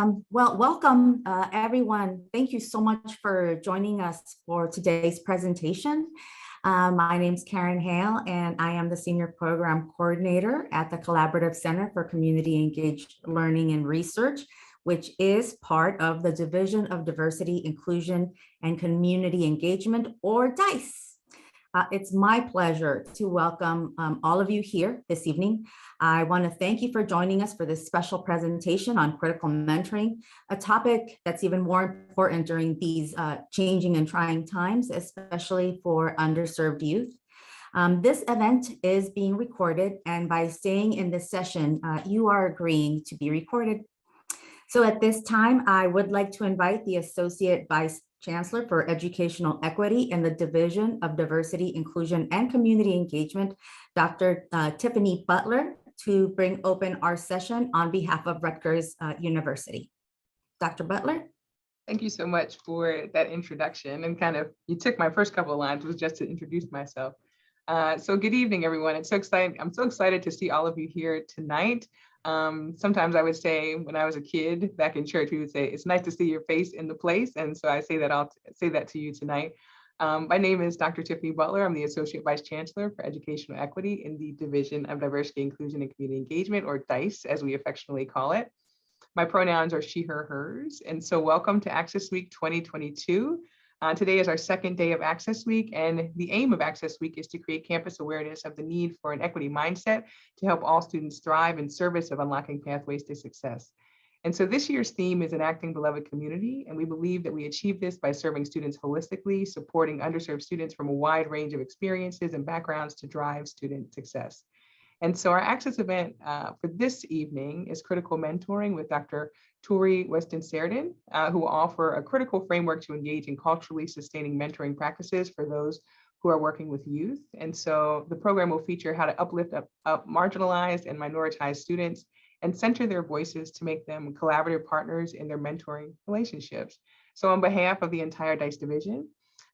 Well, welcome everyone. Thank you so much for joining us for today's presentation. My name is Karen Hale, and I am the Senior Program Coordinator at the Collaborative Center for Community Engaged Learning and Research, which is part of the Division of Diversity, Inclusion, and Community Engagement, or DICE. It's my pleasure to welcome all of you here this evening. I want to thank you for joining us for this special presentation on critical mentoring, a topic that's even more important during these changing and trying times, especially for underserved youth. This event is being recorded, and by staying in this session, you are agreeing to be recorded. So at this time, I would like to invite the Associate Vice Chancellor for Educational Equity in the Division of Diversity, Inclusion, and Community Engagement, Dr. Tiffany Butler, to bring open our session on behalf of Rutgers University. Dr. Butler. Thank you so much for that introduction, and you took my first couple of lines was just to introduce myself. So good evening, everyone. It's so exciting. I'm so excited to see all of you here tonight. Sometimes I would say when I was a kid back in church, we would say, it's nice to see your face in the place. And so I say that I'll say that to you tonight. My name is Dr. Tiffany Butler. I'm the Associate Vice Chancellor for Educational Equity in the Division of Diversity, Inclusion, and Community Engagement, or DICE, as we affectionately call it. My pronouns are she, her, hers. And so welcome to Access Week 2022. Today is our second day of Access Week, and the aim of Access Week is to create campus awareness of the need for an equity mindset to help all students thrive in service of unlocking pathways to success. And so this year's theme is Enacting Beloved Community, and we believe that we achieve this by serving students holistically, supporting underserved students from a wide range of experiences and backgrounds to drive student success. And so our Access event for this evening is Critical Mentoring with Dr. Torie Weiston-Serdan, who will offer a critical framework to engage in culturally sustaining mentoring practices for those who are working with youth. And so the program will feature how to uplift up marginalized and minoritized students and center their voices to make them collaborative partners in their mentoring relationships. So on behalf of the entire DICE division,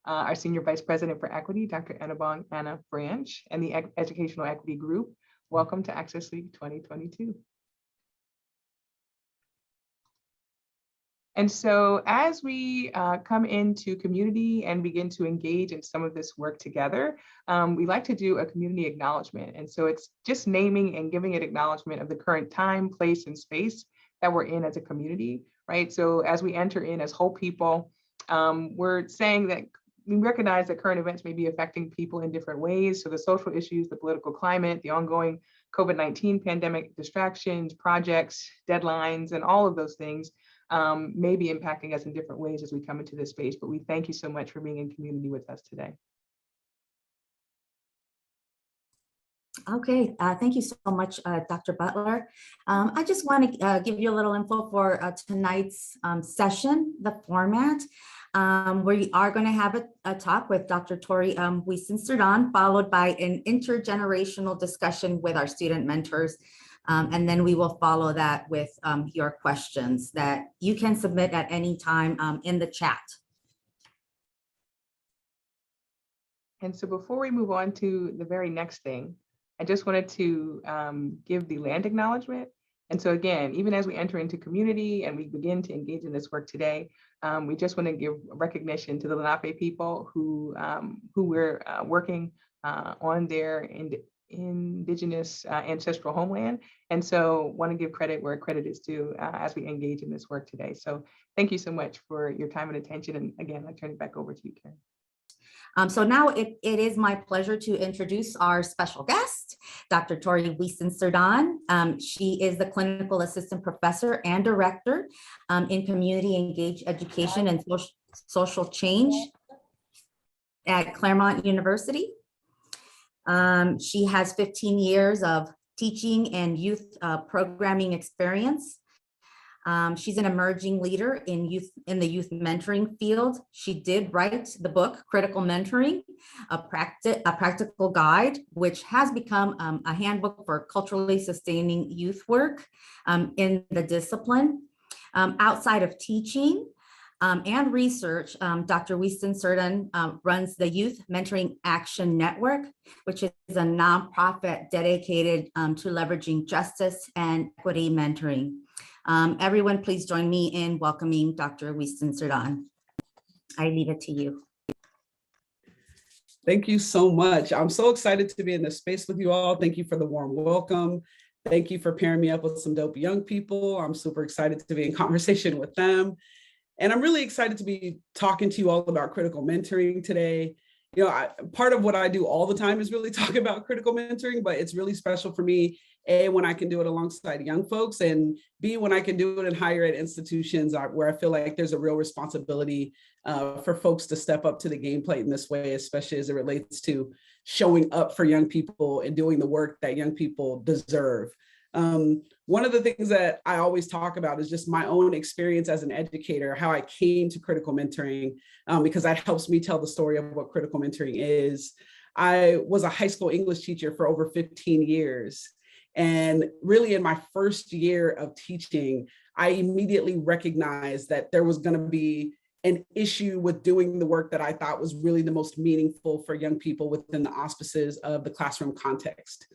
our Senior Vice President for Equity, Dr. Anna Branch, and the Educational Equity Group, welcome to Access Week 2022. And so as we come into community and begin to engage in some of this work together, we like to do a community acknowledgement. And so it's just naming and giving an acknowledgement of the current time, place, and space that we're in as a community, right? So as we enter in as whole people, we're saying that we recognize that current events may be affecting people in different ways. So the social issues, the political climate, the ongoing COVID-19 pandemic distractions, projects, deadlines, and all of those things may be impacting us in different ways as we come into this space. But we thank you so much for being in community with us today. Okay, thank you so much, Dr. Butler. I just want to give you a little info for tonight's session, the format. We are going to have a talk with Dr. Torie Weiston-Serdan, followed by an intergenerational discussion with our student mentors. And then we will follow that with your questions that you can submit at any time in the chat. And so before we move on to the very next thing, I just wanted to give the land acknowledgement. And so again, even as we enter into community and we begin to engage in this work today, we just want to give recognition to the Lenape people who we're working on their indigenous ancestral homeland. And so want to give credit where credit is due as we engage in this work today. So thank you so much for your time and attention. And again, I turn it back over to you, Karen. So now it is my pleasure to introduce our special guest, Dr. Torie Weiston-Serdan. She is the Clinical Assistant Professor and Director in Community Engaged Education and Social Change at Claremont University. She has 15 years of teaching and youth programming experience. She's an emerging leader in the youth mentoring field. She did write the book, Critical Mentoring, a practical guide, which has become a handbook for culturally sustaining youth work in the discipline. Outside of teaching and research, Dr. Weiston-Serdan runs the Youth Mentoring Action Network, which is a nonprofit dedicated to leveraging justice and equity mentoring. Everyone, please join me in welcoming Dr. Weistan-Serdan. I leave it to you. Thank you so much. I'm so excited to be in this space with you all. Thank you for the warm welcome. Thank you for pairing me up with some dope young people. I'm super excited to be in conversation with them. And I'm really excited to be talking to you all about critical mentoring today. You know, part of what I do all the time is really talk about critical mentoring, but it's really special for me, A, when I can do it alongside young folks, and B, when I can do it in higher ed institutions where I feel like there's a real responsibility for folks to step up to the game plate in this way, especially as it relates to showing up for young people and doing the work that young people deserve. One of the things that I always talk about is just my own experience as an educator, how I came to critical mentoring, because that helps me tell the story of what critical mentoring is. I was a high school English teacher for over 15 years. And really in my first year of teaching, I immediately recognized that there was going to be an issue with doing the work that I thought was really the most meaningful for young people within the auspices of the classroom context.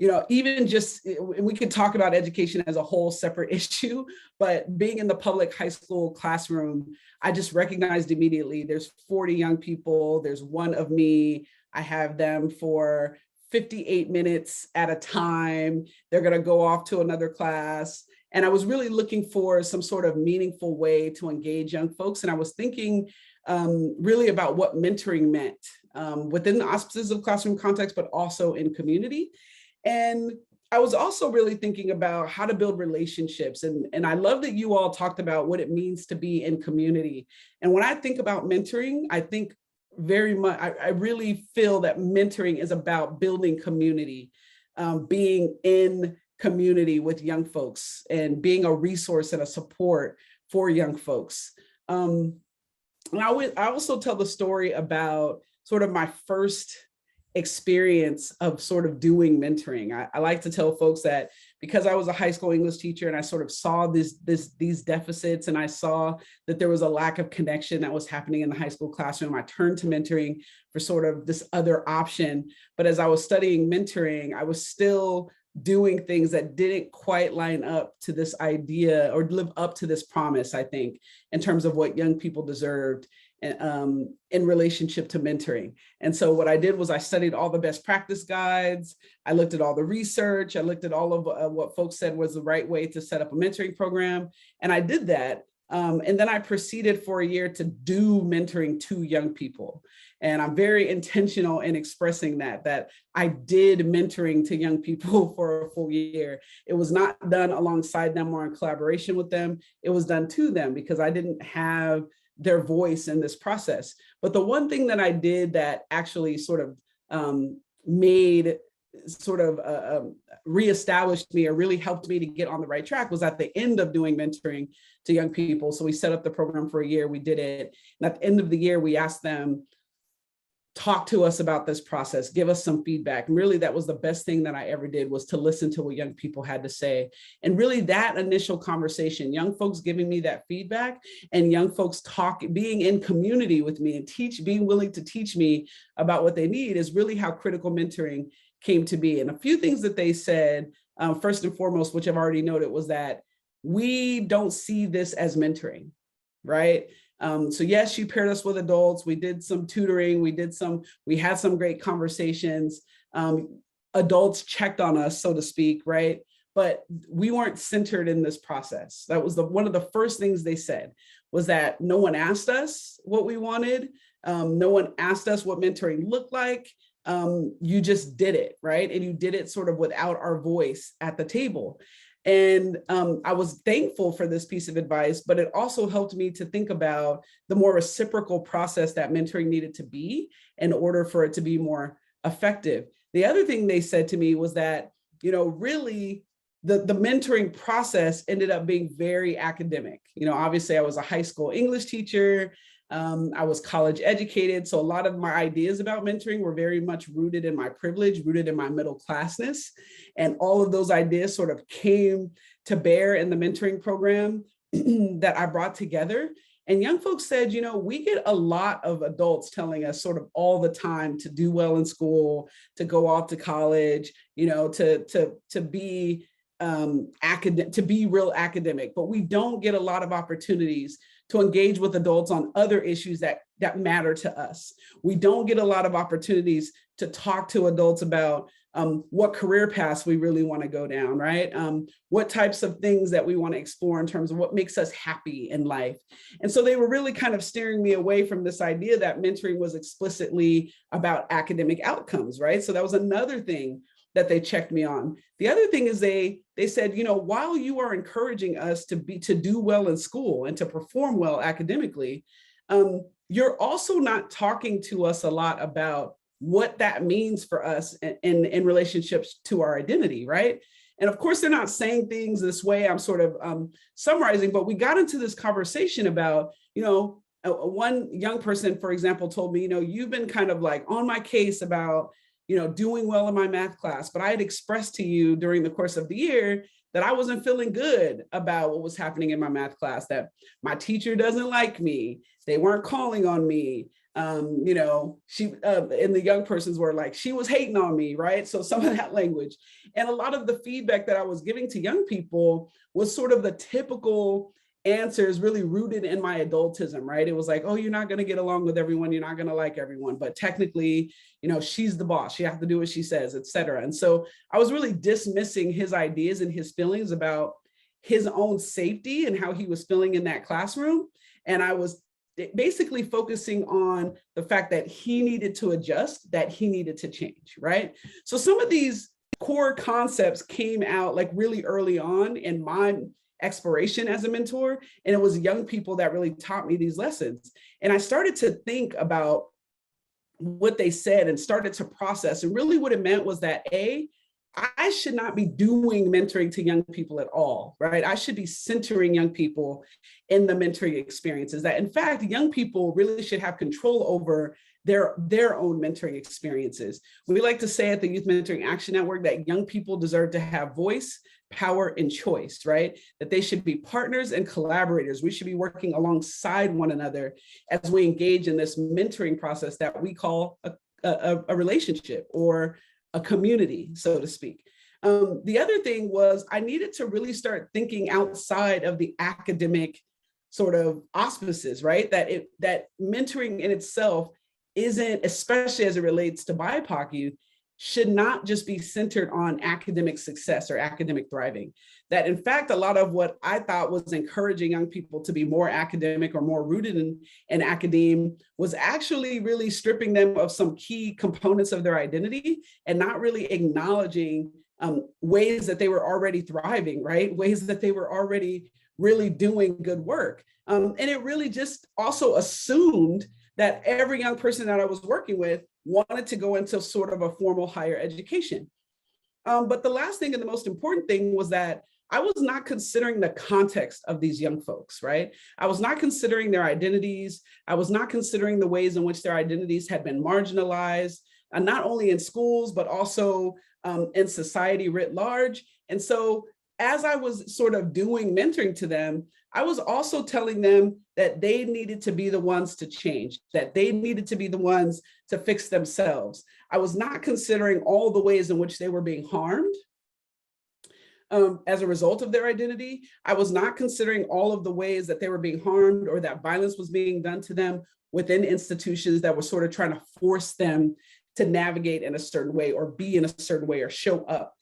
You know, even just, we could talk about education as a whole separate issue, but being in the public high school classroom, I just recognized immediately there's 40 young people, there's one of me, I have them for 58 minutes at a time, they're gonna go off to another class. And I was really looking for some sort of meaningful way to engage young folks. And I was thinking really about what mentoring meant within the auspices of classroom context, but also in community. And I was also really thinking about how to build relationships. And I love that you all talked about what it means to be in community. And when I think about mentoring, I think very much, I really feel that mentoring is about building community, being in community with young folks and being a resource and a support for young folks. And I also tell the story about sort of my first experience of sort of doing mentoring. I like to tell folks that because I was a high school English teacher and I sort of saw these deficits and I saw that there was a lack of connection that was happening in the high school classroom, I turned to mentoring for sort of this other option. But as I was studying mentoring, I was still doing things that didn't quite line up to this idea or live up to this promise, I think, in terms of what young people deserved in relationship to mentoring. And so what I did was I studied all the best practice guides. I looked at all the research. I looked at all of what folks said was the right way to set up a mentoring program. And I did that. And then I proceeded for a year to do mentoring to young people. And I'm very intentional in expressing that I did mentoring to young people for a full year. It was not done alongside them or in collaboration with them. It was done to them because I didn't have their voice in this process. But the one thing that I did that actually sort of made sort of reestablished me or really helped me to get on the right track was at the end of doing mentoring to young people. So we set up the program for a year, we did it. And at the end of the year, we asked them, talk to us about this process, give us some feedback. And really that was the best thing that I ever did, was to listen to what young people had to say. And really that initial conversation, young folks giving me that feedback and young folks being in community with me and being willing to teach me about what they need is really how critical mentoring came to be. And a few things that they said, first and foremost, which I've already noted, was that we don't see this as mentoring, right? So yes, you paired us with adults. We did some tutoring. We had some great conversations. Adults checked on us, so to speak, right? But we weren't centered in this process. That was one of the first things they said, was that no one asked us what we wanted. No one asked us what mentoring looked like. You just did it, right? And you did it sort of without our voice at the table. And I was thankful for this piece of advice, but it also helped me to think about the more reciprocal process that mentoring needed to be in order for it to be more effective. The other thing they said to me was that, you know, really the mentoring process ended up being very academic. You know, obviously I was a high school English teacher. I was college educated. So a lot of my ideas about mentoring were very much rooted in my privilege, rooted in my middle classness. And all of those ideas sort of came to bear in the mentoring program that I brought together. And young folks said, you know, we get a lot of adults telling us sort of all the time to do well in school, to go off to college, you know, to be to be real academic, but we don't get a lot of opportunities to engage with adults on other issues that matter to us. We don't get a lot of opportunities to talk to adults about what career paths we really want to go down, right? What types of things that we want to explore in terms of what makes us happy in life. And so they were really kind of steering me away from this idea that mentoring was explicitly about academic outcomes, right? So that was another thing that they checked me on. The other thing is they said, you know, while you are encouraging us to do well in school and to perform well academically, you're also not talking to us a lot about what that means for us in relationships to our identity, right? And of course, they're not saying things this way. I'm sort of summarizing, but we got into this conversation about, you know, one young person, for example, told me, you know, you've been kind of like on my case about, you know, doing well in my math class, but I had expressed to you during the course of the year that I wasn't feeling good about what was happening in my math class, that my teacher doesn't like me, they weren't calling on me, you know, she, and the young persons were like, she was hating on me, right? So some of that language. And a lot of the feedback that I was giving to young people was sort of the typical answers really rooted in my adultism, right? It was like, oh, you're not going to get along with everyone. You're not going to like everyone, but technically, you know, she's the boss. You have to do what she says, et cetera. And so I was really dismissing his ideas and his feelings about his own safety and how he was feeling in that classroom. And I was basically focusing on the fact that he needed to adjust, that he needed to change, right? So some of these core concepts came out like really early on in my exploration as a mentor. And it was young people that really taught me these lessons. And I started to think about what they said and started to process. And really what it meant was that I should not be doing mentoring to young people at all, right? I should be centering young people in the mentoring experiences. That in fact, young people really should have control over their own mentoring experiences. We like to say at the Youth Mentoring Action Network that young people deserve to have voice, power, and choice, right? That they should be partners and collaborators. We should be working alongside one another as we engage in this mentoring process that we call a relationship or a community, so to speak. The other thing was I needed to really start thinking outside of the academic sort of auspices, right? That mentoring in itself isn't, especially as it relates to BIPOC youth, should not just be centered on academic success or academic thriving. That in fact, a lot of what I thought was encouraging young people to be more academic or more rooted in academe was actually really stripping them of some key components of their identity and not really acknowledging ways that they were already thriving, right? Ways that they were already really doing good work. And it really just also assumed that every young person that I was working with wanted to go into sort of a formal higher education. But the last thing and the most important thing was that I was not considering the context of these young folks, right? I was not considering their identities. I was not considering the ways in which their identities had been marginalized, not only in schools, but also in society writ large. And so as I was sort of doing mentoring to them, I was also telling them that they needed to be the ones to change, that they needed to be the ones to fix themselves. I was not considering all the ways in which they were being harmed as a result of their identity. I was not considering all of the ways that they were being harmed or that violence was being done to them within institutions that were sort of trying to force them to navigate in a certain way or be in a certain way or show up,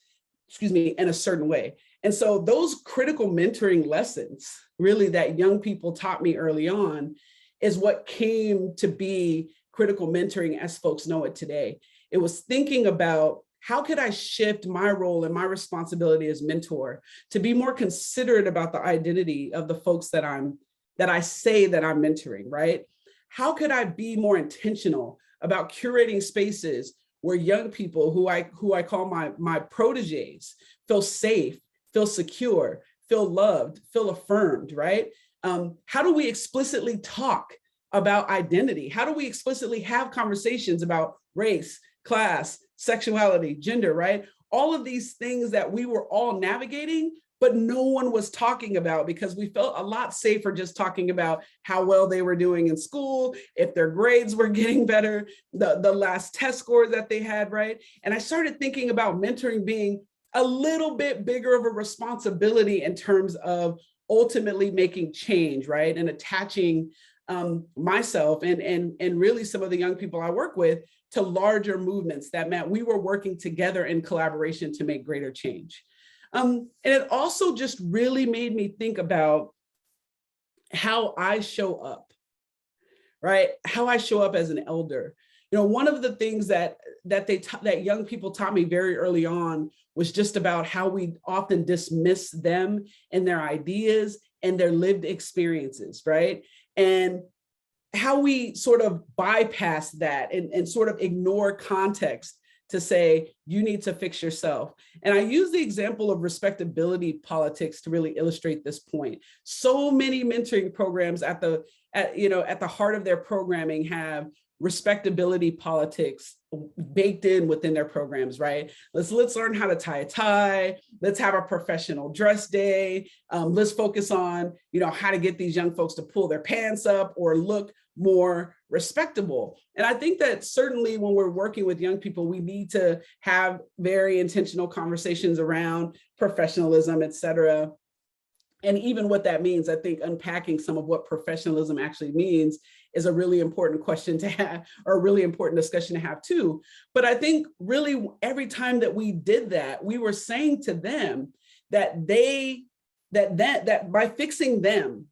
in a certain way. And so those critical mentoring lessons, really that young people taught me early on, is what came to be critical mentoring as folks know it today. It was thinking about how could I shift my role and my responsibility as mentor to be more considerate about the identity of the folks that I say that I'm mentoring, right? How could I be more intentional about curating spaces where young people who I call my proteges feel safe, feel secure, feel loved, feel affirmed, right? How do we explicitly talk about identity? How do we explicitly have conversations about race, class, sexuality, gender, right? All of these things that we were all navigating, but no one was talking about because we felt a lot safer just talking about how well they were doing in school, if their grades were getting better, the last test scores that they had, right? And I started thinking about mentoring being a little bit bigger of a responsibility in terms of ultimately making change, right? And attaching myself and really some of the young people I work with to larger movements that meant we were working together in collaboration to make greater change. And it also just really made me think about how I show up, right? How I show up as an elder. You know, one of the things that young people taught me very early on was just about how we often dismiss them and their ideas and their lived experiences, right? And how we sort of bypass that and sort of ignore context to say, you need to fix yourself. And I use the example of respectability politics to really illustrate this point. So many mentoring programs at the heart of their programming have respectability politics baked in within their programs, right? Let's learn how to tie a tie. Let's have a professional dress day. Let's focus on, how to get these young folks to pull their pants up or look more respectable. And I think that certainly when we're working with young people, we need to have very intentional conversations around professionalism, et cetera. And even what that means, I think unpacking some of what professionalism actually means is a really important question to have, or a really important discussion to have too. But I think really every time that we did that, we were saying to them that by fixing them,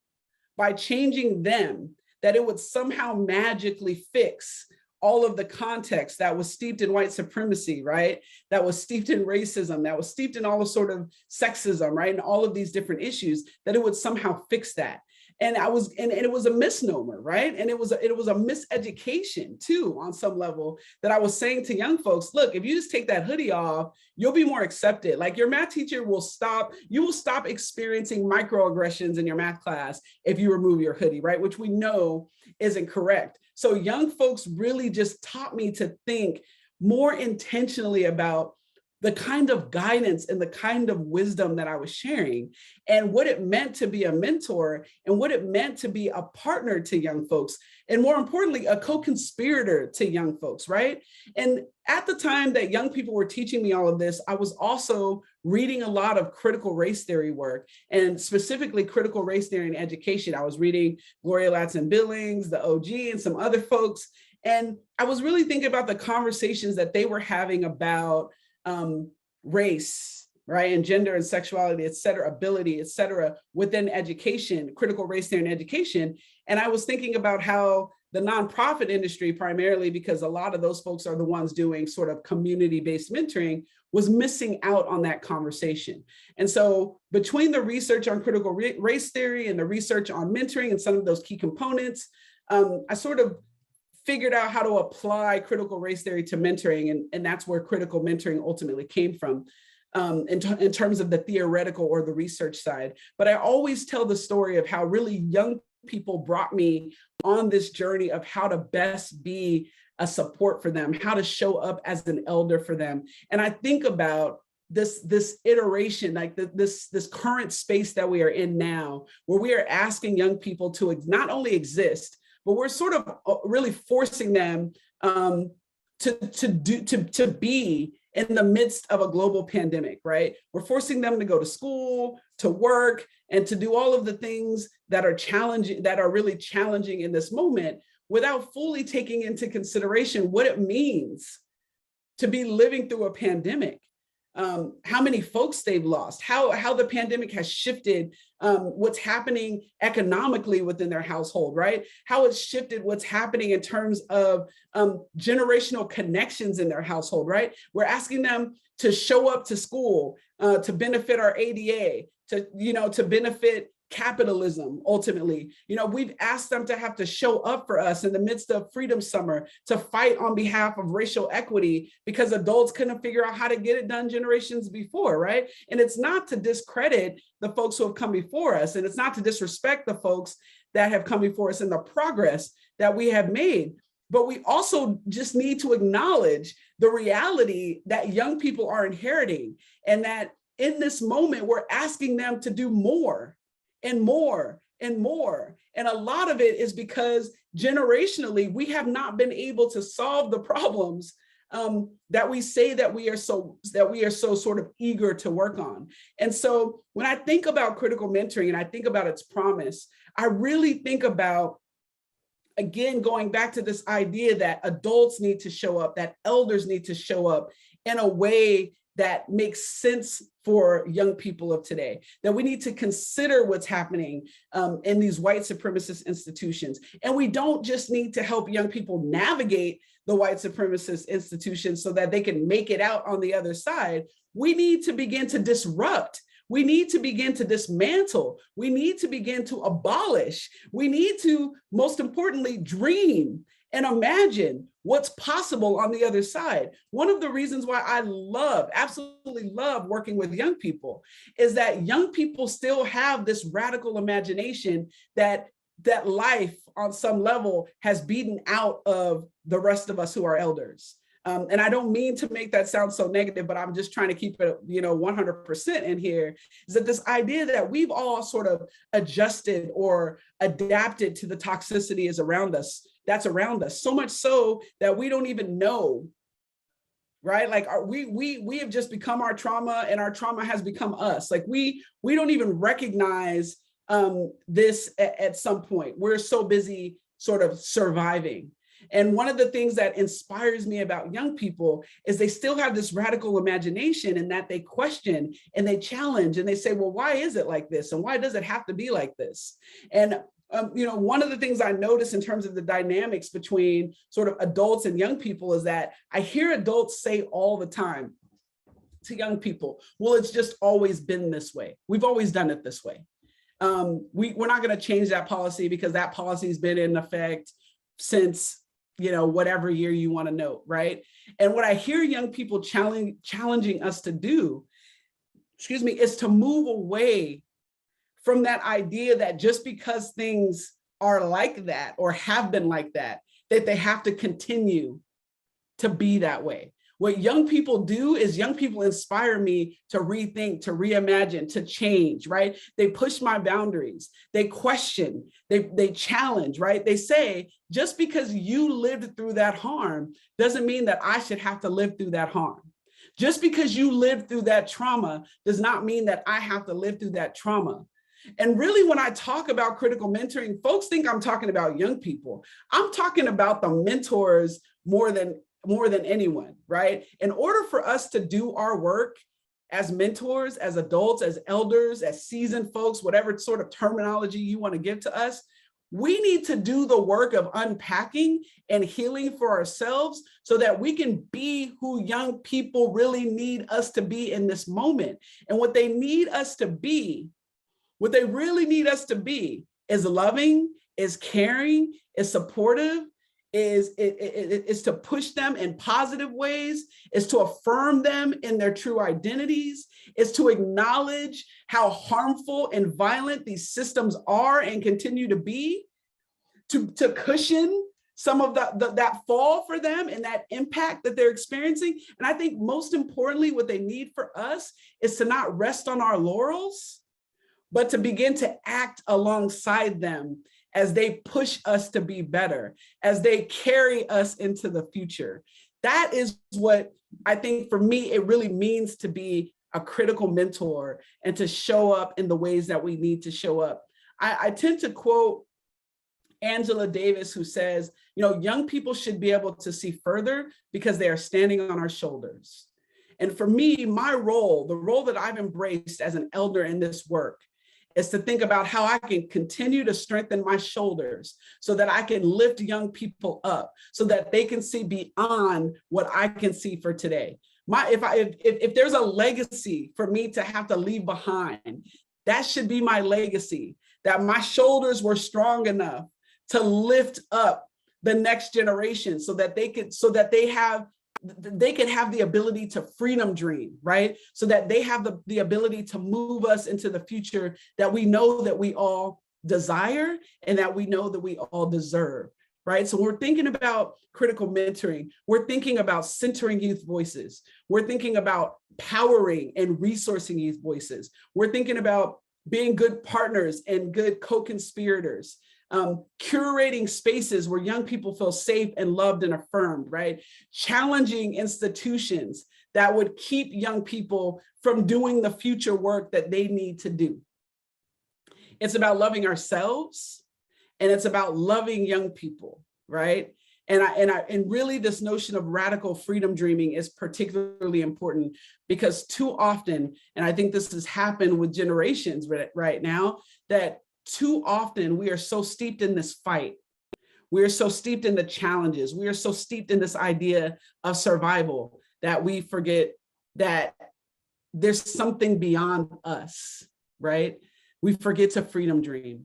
by changing them, that it would somehow magically fix all of the context that was steeped in white supremacy, right? That was steeped in racism, that was steeped in all the sort of sexism, right? And all of these different issues, that it would somehow fix that. And it was a misnomer, right? And it was a miseducation too, on some level, that I was saying to young folks, look, if you just take that hoodie off, you'll be more accepted. Like your math teacher you will stop experiencing microaggressions in your math class if you remove your hoodie, right? Which we know isn't correct. So young folks really just taught me to think more intentionally about the kind of guidance and the kind of wisdom that I was sharing and what it meant to be a mentor and what it meant to be a partner to young folks. And more importantly, a co-conspirator to young folks, right? And at the time that young people were teaching me all of this, I was also reading a lot of critical race theory work, and specifically critical race theory in education. I was reading Gloria Ladson-Billings, the OG, and some other folks. And I was really thinking about the conversations that they were having about race, right, and gender and sexuality, et cetera, ability, et cetera, within education, critical race theory in education. And I was thinking about how the nonprofit industry, primarily because a lot of those folks are the ones doing sort of community-based mentoring, was missing out on that conversation. And so between the research on critical race theory and the research on mentoring and some of those key components, I sort of figured out how to apply critical race theory to mentoring. And that's where critical mentoring ultimately came from in terms of the theoretical or the research side. But I always tell the story of how really young people brought me on this journey of how to best be a support for them, how to show up as an elder for them. And I think about this iteration, like this current space that we are in now, where we are asking young people to not only exist, but we're sort of really forcing them to be in the midst of a global pandemic, right? We're forcing them to go to school, to work, and to do all of the things that are challenging, that are really challenging in this moment, without fully taking into consideration what it means to be living through a pandemic. How many folks they've lost, how the pandemic has shifted what's happening economically within their household, right? How it's shifted what's happening in terms of generational connections in their household, right? We're asking them to show up to school, to benefit our ADA, to benefit capitalism, ultimately. We've asked them to have to show up for us in the midst of Freedom Summer, to fight on behalf of racial equity, because adults couldn't figure out how to get it done generations before, right? And it's not to discredit the folks who have come before us, and it's not to disrespect the folks that have come before us and the progress that we have made. But we also just need to acknowledge the reality that young people are inheriting, and that in this moment, we're asking them to do more and more and more. And a lot of it is because generationally, we have not been able to solve the problems that we say that we are so sort of eager to work on. And so when I think about critical mentoring and I think about its promise, I really think about, again, going back to this idea that adults need to show up, that elders need to show up in a way that makes sense for young people of today, that we need to consider what's happening in these white supremacist institutions. And we don't just need to help young people navigate the white supremacist institutions so that they can make it out on the other side. We need to begin to disrupt. We need to begin to dismantle. We need to begin to abolish. We need to, most importantly, dream and imagine what's possible on the other side. One of the reasons why I absolutely love working with young people is that young people still have this radical imagination that life on some level has beaten out of the rest of us who are elders. And I don't mean to make that sound so negative, but I'm just trying to keep it, 100% in here, is that this idea that we've all sort of adjusted or adapted to the toxicity that's around us, so much so that we don't even know, right? Like we have just become our trauma, and our trauma has become us. Like we don't even recognize this at some point. We're so busy sort of surviving. And one of the things that inspires me about young people is they still have this radical imagination, and that they question and they challenge and they say, well, why is it like this? And why does it have to be like this? And one of the things I notice in terms of the dynamics between sort of adults and young people is that I hear adults say all the time to young people, well, it's just always been this way. We've always done it this way. We're not going to change that policy because that policy has been in effect since whatever year you want to note, right? And what I hear young people challenging us to do, is to move away from that idea that just because things are like that or have been like that, that they have to continue to be that way. What young people do is young people inspire me to rethink, to reimagine, to change, right? They push my boundaries, they question, they challenge, right? They say, just because you lived through that harm doesn't mean that I should have to live through that harm. Just because you lived through that trauma does not mean that I have to live through that trauma. And really, when I talk about critical mentoring, folks think I'm talking about young people. I'm talking about the mentors more than anyone, right? In order for us to do our work as mentors, as adults, as elders, as seasoned folks, whatever sort of terminology you want to give to us, we need to do the work of unpacking and healing for ourselves so that we can be who young people really need us to be in this moment. And what they need us to be, what they really need us to be, is loving, is caring, is supportive, is to push them in positive ways, is to affirm them in their true identities, is to acknowledge how harmful and violent these systems are and continue to be, to cushion some of that fall for them and that impact that they're experiencing. And I think most importantly, what they need for us is to not rest on our laurels, but to begin to act alongside them as they push us to be better, as they carry us into the future. That is what I think, for me, it really means to be a critical mentor and to show up in the ways that we need to show up. I tend to quote Angela Davis, who says, young people should be able to see further because they are standing on our shoulders. And for me, my role, the role that I've embraced as an elder in this work, is to think about how I can continue to strengthen my shoulders so that I can lift young people up, so that they can see beyond what I can see for today. If there's a legacy for me to have to leave behind, that should be my legacy, that my shoulders were strong enough to lift up the next generation so that they can have the ability to freedom dream, right? So that they have the ability to move us into the future that we know that we all desire and that we know that we all deserve, right? So we're thinking about critical mentoring. We're thinking about centering youth voices. We're thinking about powering and resourcing youth voices. We're thinking about being good partners and good co-conspirators. curating spaces where young people feel safe and loved and affirmed, right? Challenging institutions that would keep young people from doing the future work that they need to do. It's about loving ourselves, and it's about loving young people, right? And really this notion of radical freedom dreaming is particularly important because too often, and I think this has happened with generations right now, that too often we are so steeped in this fight. We are so steeped in the challenges. We are so steeped in this idea of survival that we forget that there's something beyond us, right? We forget to freedom dream.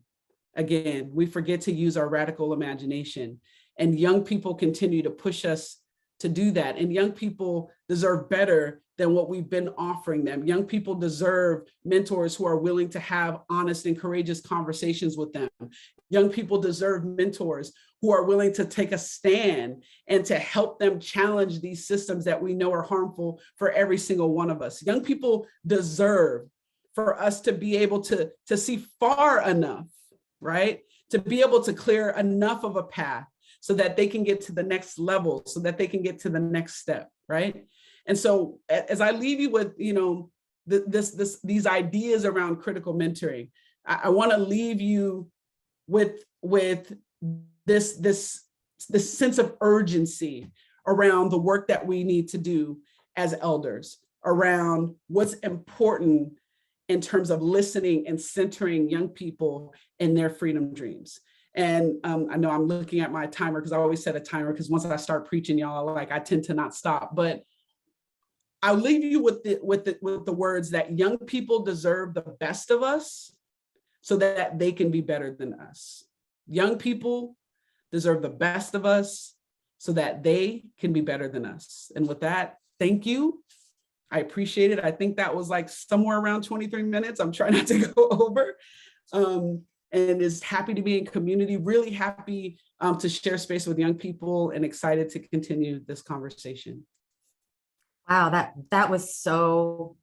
Again, we forget to use our radical imagination. And young people continue to push us to do that. And young people deserve better than what we've been offering them. Young people deserve mentors who are willing to have honest and courageous conversations with them. Young people deserve mentors who are willing to take a stand and to help them challenge these systems that we know are harmful for every single one of us. Young people deserve for us to be able to see far enough, right? To be able to clear enough of a path so that they can get to the next level, so that they can get to the next step, right? And so as I leave you with, these ideas around critical mentoring, I want to leave you with this sense of urgency around the work that we need to do as elders, around what's important in terms of listening and centering young people in their freedom dreams. And I know I'm looking at my timer because I always set a timer because once I start preaching, y'all, I tend to not stop. But I'll leave you with the words that young people deserve the best of us so that they can be better than us. Young people deserve the best of us so that they can be better than us. And with that, thank you. I appreciate it. I think that was somewhere around 23 minutes. I'm trying not to go over. And is happy to be in community, really happy to share space with young people and excited to continue this conversation. Wow, that was so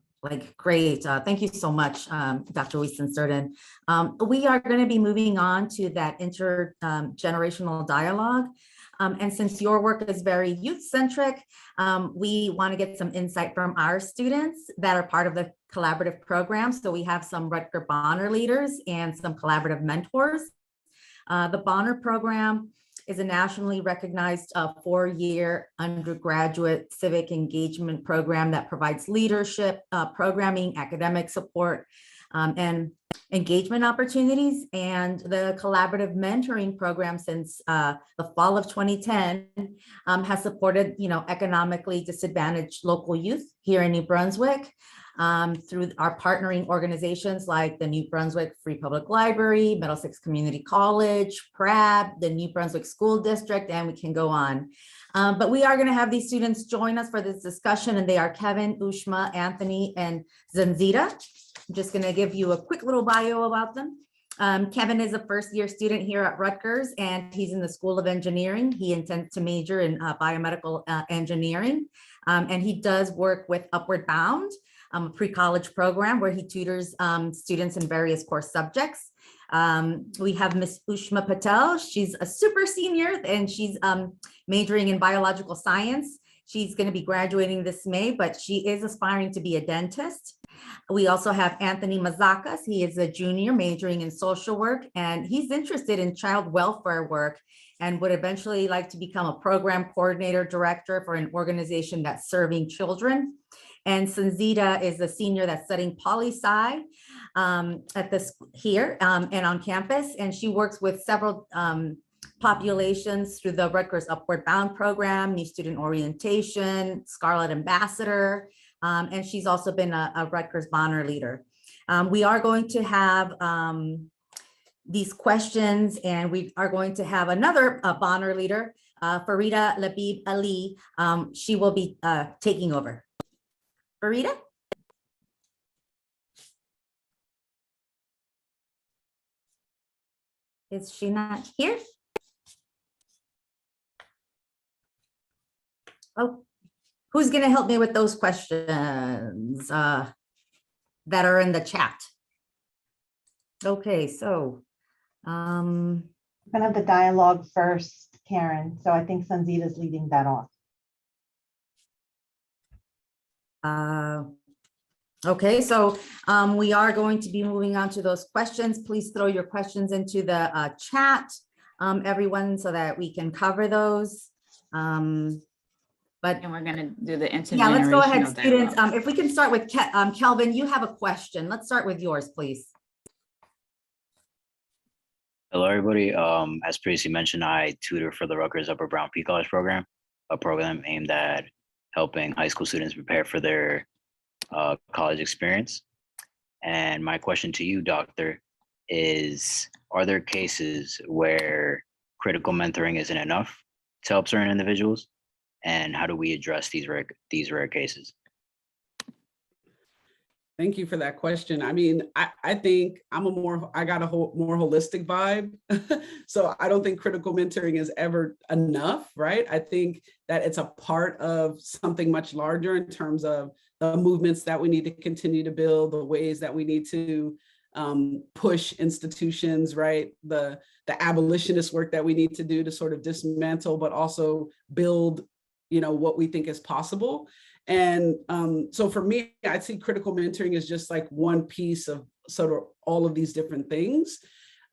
great. Thank you so much, Dr. Weistan-Serdan. We are going to be moving on to that intergenerational dialogue. And since your work is very youth-centric, we want to get some insight from our students that are part of the collaborative program. So we have some Rutgers Bonner leaders and some collaborative mentors. The Bonner program is a nationally recognized 4-year undergraduate civic engagement program that provides leadership, programming, academic support, and engagement opportunities. And the collaborative mentoring program since the fall of 2010 has supported, economically disadvantaged local youth here in New Brunswick through our partnering organizations like the New Brunswick Free Public Library, Middlesex Community College, PRAB, the New Brunswick School District, and we can go on. But we are going to have these students join us for this discussion, and they are Kevin, Ushma, Anthony, and Zanzita. I'm just going to give you a quick little bio about them. Kevin is a first-year student here at Rutgers, and he's in the School of Engineering. He intends to major in biomedical engineering, and he does work with Upward Bound, a pre-college program where he tutors students in various course subjects. We have Miss Ushma Patel. She's a super senior, and she's majoring in biological science. She's going to be graduating this May, but she is aspiring to be a dentist. We also have Anthony Mazakas. He is a junior majoring in social work, and he's interested in child welfare work and would eventually like to become a program coordinator director for an organization that's serving children. And Sanzita is a senior that's studying poli-sci at this here and on campus, and she works with several populations through the Rutgers Upward Bound program, New Student Orientation, Scarlet Ambassador, and she's also been a Rutgers Bonner leader. We are going to have these questions, and we are going to have another Bonner leader, Farida Labib Ali. She will be taking over. Farida? Is she not here? Oh, who's going to help me with those questions that are in the chat? Okay, so We're gonna have the dialogue first, Karen. So I think Sanzita's leading that off. Okay, so we are going to be moving on to those questions. Please throw your questions into the chat, everyone, so that we can cover those. But And we're going to do the intergenerational yeah, let's go ahead, students. dialogue. If we can start with Kelvin, you have a question. Let's start with yours, please. Hello, everybody. As previously mentioned, I tutor for the Rutgers Upper Brown Pre-College program, a program aimed at helping high school students prepare for their college experience. And my question to you, Doctor, is, are there cases where critical mentoring isn't enough to help certain individuals? And how do we address these rare cases? Thank you for that question. I mean, I think I got a more holistic vibe. So I don't think critical mentoring is ever enough, right? I think that it's a part of something much larger in terms of the movements that we need to continue to build, the ways that we need to push institutions, right? The abolitionist work that we need to do to sort of dismantle, but also build, what we think is possible. And so for me, I see critical mentoring as just like one piece of sort of all of these different things.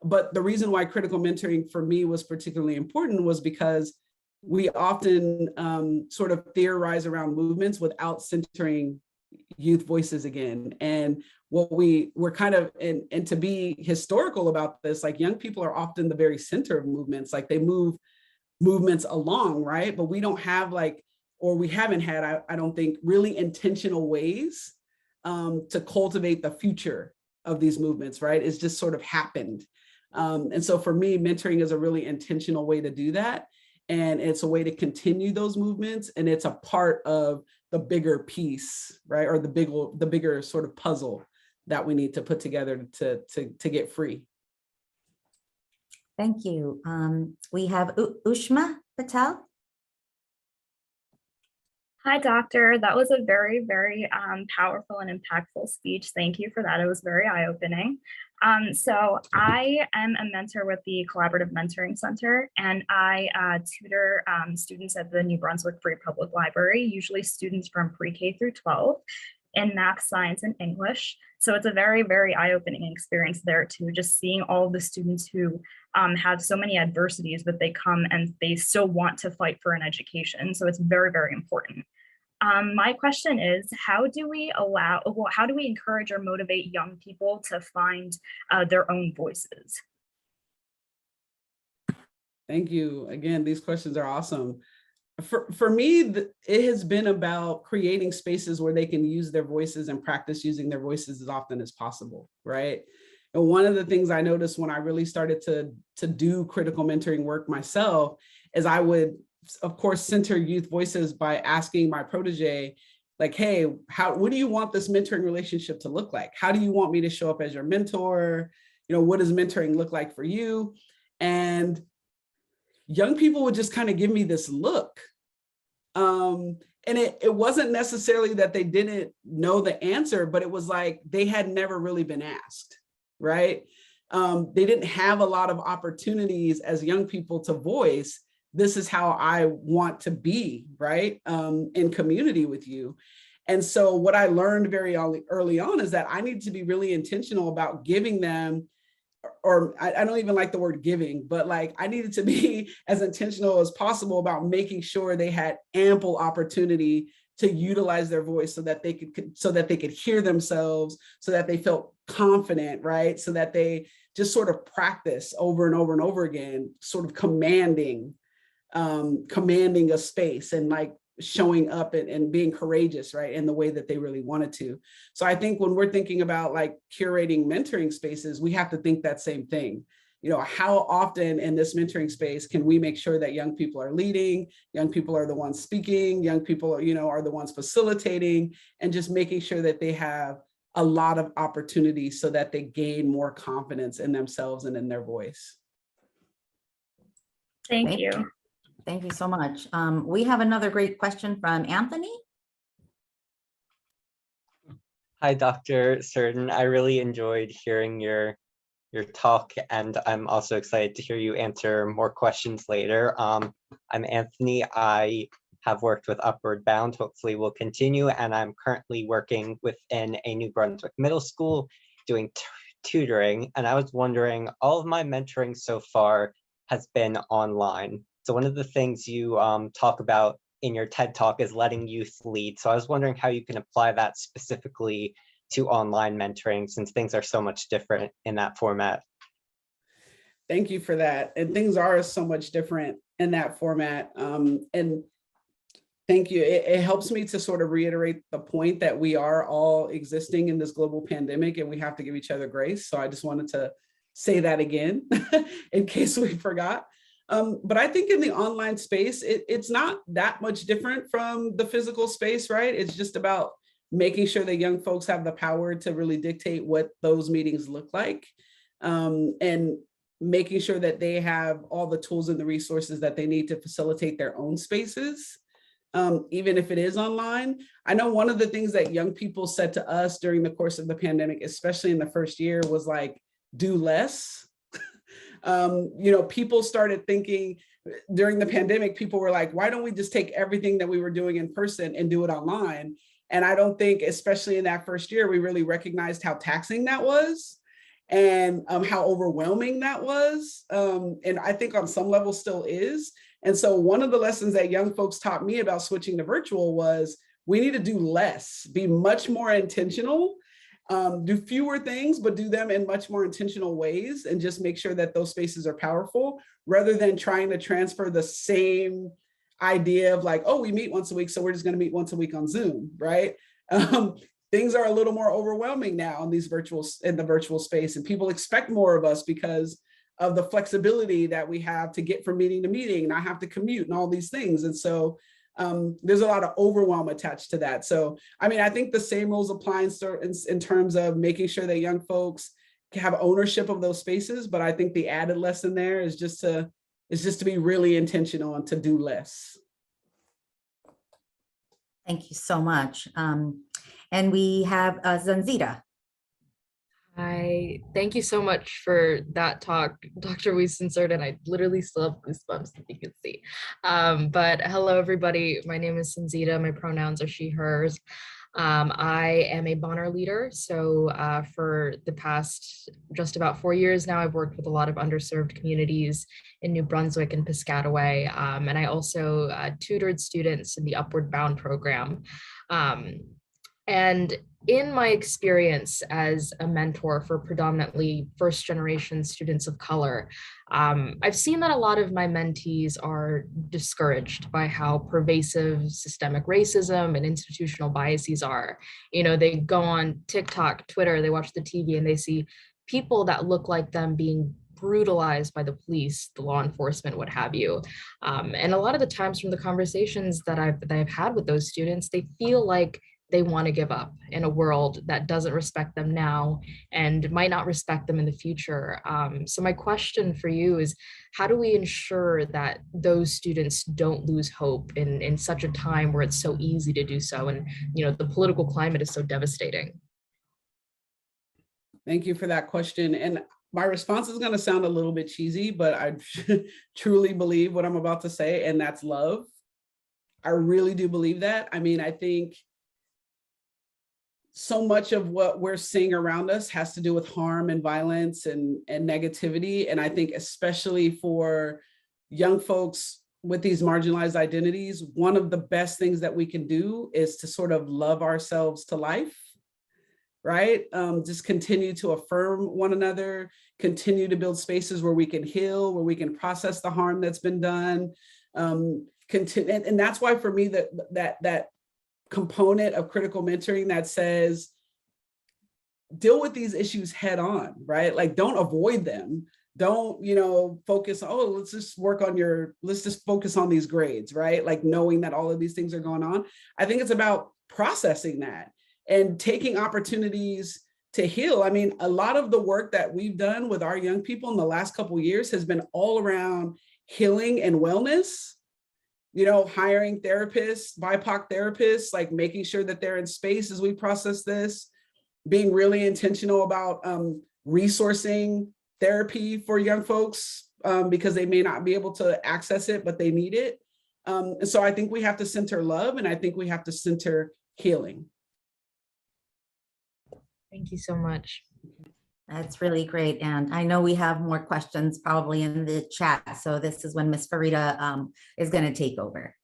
But the reason why critical mentoring for me was particularly important was because we often sort of theorize around movements without centering youth voices again. And what we're kind of, and to be historical about this, like young people are often the very center of movements, like they move movements along, right? But we don't have we haven't had, I don't think, really intentional ways to cultivate the future of these movements, right? It's just sort of happened. And so for me, mentoring is a really intentional way to do that. And it's a way to continue those movements. And it's a part of the bigger piece, right? Or the bigger sort of puzzle that we need to put together to get free. Thank you. We have Ushma Patel. Hi, Doctor. That was a very, very powerful and impactful speech. Thank you for that. It was very eye-opening. So I am a mentor with the Collaborative Mentoring Center, and I tutor students at the New Brunswick Free Public Library, usually students from pre-K through 12 in math, science, and English. So it's a very, very eye-opening experience there too, just seeing all the students who have so many adversities, but they come and they still want to fight for an education. So it's very, very important. My question is, how do we encourage or motivate young people to find their own voices? Thank you. Again, these questions are awesome. For me, it has been about creating spaces where they can use their voices and practice using their voices as often as possible, right? And one of the things I noticed when I really started to do critical mentoring work myself is I would, of course, center youth voices by asking my protege, like, hey, what do you want this mentoring relationship to look like? How do you want me to show up as your mentor? What does mentoring look like for you? And young people would just kind of give me this look. And it wasn't necessarily that they didn't know the answer, but it was like they had never really been asked, right? They didn't have a lot of opportunities as young people to voice, this is how I want to be, right? In community with you. And so what I learned very early on is that I need to be really intentional about giving them, or I don't even like the word giving, but like I needed to be as intentional as possible about making sure they had ample opportunity to utilize their voice so that they could hear themselves, so that they felt confident, right? So that they just sort of practice over and over and over again, sort of commanding a space and like showing up and being courageous, right, in the way that they really wanted to. So I think when we're thinking about like curating mentoring spaces, we have to think that same thing. How often in this mentoring space can we make sure that young people are leading, young people are the ones speaking, young people are the ones facilitating, and just making sure that they have a lot of opportunities so that they gain more confidence in themselves and in their voice. Thank you. Thank you so much. We have another great question from Anthony. Hi, Dr. Serdan. I really enjoyed hearing your your talk, and I'm also excited to hear you answer more questions later. I'm Anthony. I have worked with Upward Bound, hopefully will continue, and I'm currently working within a New Brunswick middle school doing tutoring. And I was wondering, all of my mentoring so far has been online. So one of the things you talk about in your TED Talk is letting youth lead. So I was wondering how you can apply that specifically to online mentoring, since things are so much different in that format. Thank you for that. And things are so much different in that format. And thank you. It helps me to sort of reiterate the point that we are all existing in this global pandemic and we have to give each other grace. So I just wanted to say that again in case we forgot. But I think in the online space, it's not that much different from the physical space, right? It's just about making sure that young folks have the power to really dictate what those meetings look like, and making sure that they have all the tools and the resources that they need to facilitate their own spaces, even if it is online. I know one of the things that young people said to us during the course of the pandemic, especially in the first year, was like, do less. People started thinking during the pandemic, people were like, why don't we just take everything that we were doing in person and do it online? And I don't think, especially in that first year, we really recognized how taxing that was and how overwhelming that was. And I think on some level still is. And so one of the lessons that young folks taught me about switching to virtual was we need to do less, be much more intentional, do fewer things, but do them in much more intentional ways, and just make sure that those spaces are powerful, rather than trying to transfer the same idea of like, oh, we meet once a week, so we're just going to meet once a week on Zoom, right? Things are a little more overwhelming now in the virtual space, and people expect more of us because of the flexibility that we have to get from meeting to meeting, and I have to commute and all these things. And so there's a lot of overwhelm attached to that. So, I mean, I think the same rules apply in terms of making sure that young folks can have ownership of those spaces. But I think the added lesson there is just to be really intentional and to do less. Thank you so much. And we have Zanzita. Hi, thank you so much for that talk, Dr. Weistan-Serdan. I literally still have goosebumps, if you can see. But hello, everybody. My name is Zanzita. My pronouns are she, hers. I am a Bonner leader. So for the past just about 4 years now, I've worked with a lot of underserved communities in New Brunswick and Piscataway. And I also tutored students in the Upward Bound program. And in my experience as a mentor for predominantly first generation students of color, I've seen that a lot of my mentees are discouraged by how pervasive systemic racism and institutional biases are. You know, they go on TikTok, Twitter, they watch the TV and they see people that look like them being brutalized by the police, the law enforcement, what have you. And a lot of the times from the conversations that I've had with those students, they feel like they want to give up in a world that doesn't respect them now and might not respect them in the future. So my question for you is, how do we ensure that those students don't lose hope in such a time where it's so easy to do so? And, you know, the political climate is so devastating. Thank you for that question. And my response is going to sound a little bit cheesy, but I truly believe what I'm about to say, and that's love. I really do believe that. I mean, I think so much of what we're seeing around us has to do with harm and violence and negativity. And I think especially for young folks with these marginalized identities, one of the best things that we can do is to sort of love ourselves to life, right? Just continue to affirm one another, continue to build spaces where we can heal, where we can process the harm that's been done. And that's why for me that component of critical mentoring that says, deal with these issues head on, right? Like, don't avoid them. Don't, focus, let's just focus on these grades, right? Like knowing that all of these things are going on. I think it's about processing that and taking opportunities to heal. I mean, a lot of the work that we've done with our young people in the last couple of years has been all around healing and wellness. Hiring therapists, BIPOC therapists, like making sure that they're in space as we process this, being really intentional about resourcing therapy for young folks because they may not be able to access it, but they need it. And so I think we have to center love, and I think we have to center healing. Thank you so much. That's really great. And I know we have more questions probably in the chat. So this is when Ms. Farida is going to take over.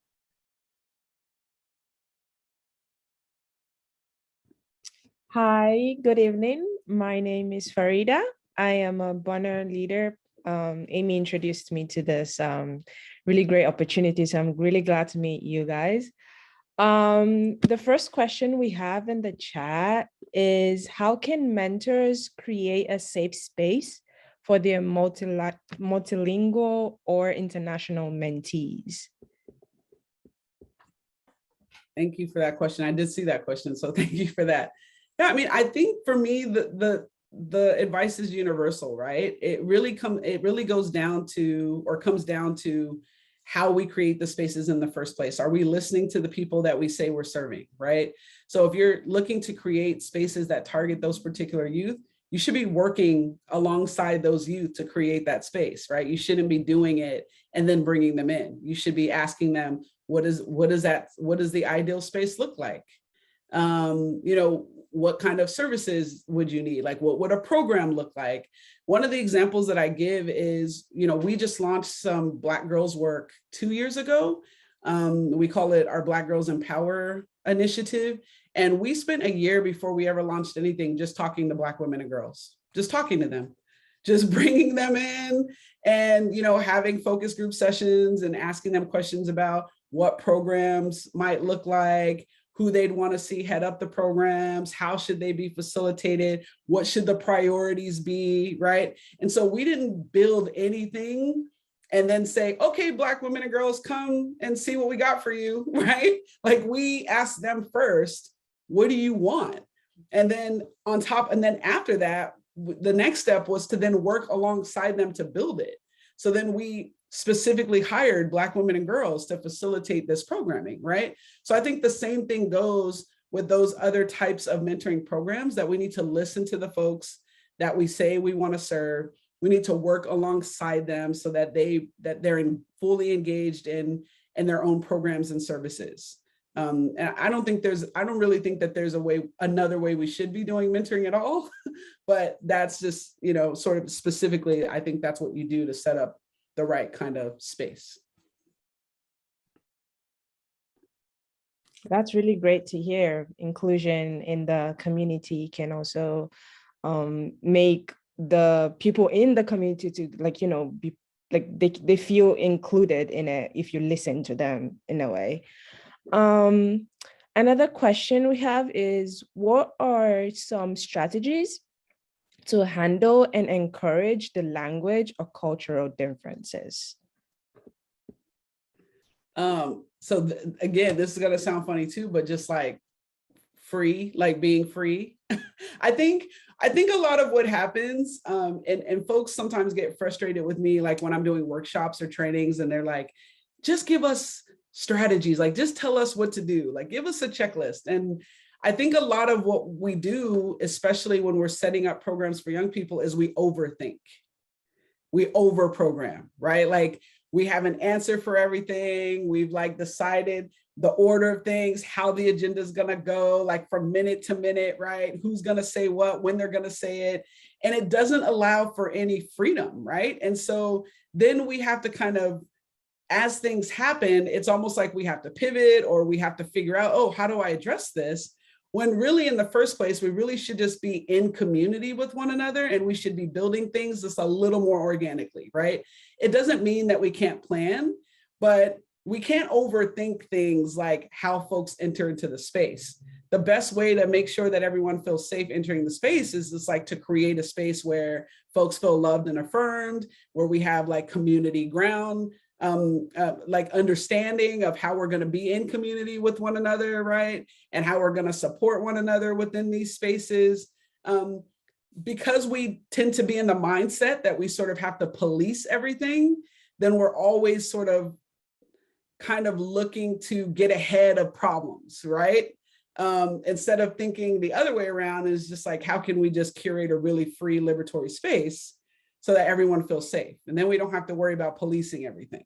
Hi, good evening. My name is Farida. I am a Bonner leader. Amy introduced me to this really great opportunity, so I'm really glad to meet you guys. The first question we have in the chat is, how can mentors create a safe space for their multilingual or international mentees? Thank you for that question. I did see that question, so thank you for that. Yeah, I mean, I think for me, the advice is universal, right? It really goes down to, or comes down to, how we create the spaces in the first place. Are we listening to the people that we say we're serving, right? So if you're looking to create spaces that target those particular youth, you should be working alongside those youth to create that space, right? You shouldn't be doing it and then bringing them in. You should be asking them, what does the ideal space look like? What kind of services would you need? Like, what would a program look like? One of the examples that I give is, we just launched some Black Girls Work 2 years ago. We call it our Black Girls Empower initiative. And we spent a year before we ever launched anything just talking to Black women and girls, just talking to them, just bringing them in and, having focus group sessions and asking them questions about what programs might look like, who they'd want to see head up the programs, how should they be facilitated, what should the priorities be, right? And so we didn't build anything and then say, okay, Black women and girls, come and see what we got for you, right? Like, we asked them first, what do you want? And then after that, the next step was to then work alongside them to build it. So then we specifically hired Black women and girls to facilitate this programming, right? So I think the same thing goes with those other types of mentoring programs, that we need to listen to the folks that we say we want to serve. We need to work alongside them so that they're fully engaged in their own programs and services. And I don't really think that there's another way we should be doing mentoring at all, but that's just, sort of specifically, I think that's what you do to set up the right kind of space. That's really great to hear. Inclusion in the community can also make the people in the community to be like they feel included in it if you listen to them in a way. Another question we have is, what are some strategies to handle and encourage the language or cultural differences? Again, this is going to sound funny too, but just like free, like being free. I think a lot of what happens, and folks sometimes get frustrated with me, like when I'm doing workshops or trainings and they're like, just give us strategies, like just tell us what to do, like give us a checklist. And I think a lot of what we do, especially when we're setting up programs for young people, is we overthink. We overprogram, right? Like, we have an answer for everything. We've decided the order of things, how the agenda is gonna go, like from minute to minute, right? Who's gonna say what, when they're gonna say it. And it doesn't allow for any freedom, right? And so then we have to kind of, as things happen, it's almost like we have to pivot, or we have to figure out, oh, how do I address this? When really in the first place, we really should just be in community with one another, and we should be building things just a little more organically, right? It doesn't mean that we can't plan, but we can't overthink things like how folks enter into the space. The best way to make sure that everyone feels safe entering the space is just to create a space where folks feel loved and affirmed, where we have community ground, understanding of how we're going to be in community with one another, right? And how we're going to support one another within these spaces. Because we tend to be in the mindset that we sort of have to police everything, then we're always sort of kind of looking to get ahead of problems, right? Instead of thinking the other way around, is just how can we just curate a really free liberatory space so that everyone feels safe. And then we don't have to worry about policing everything.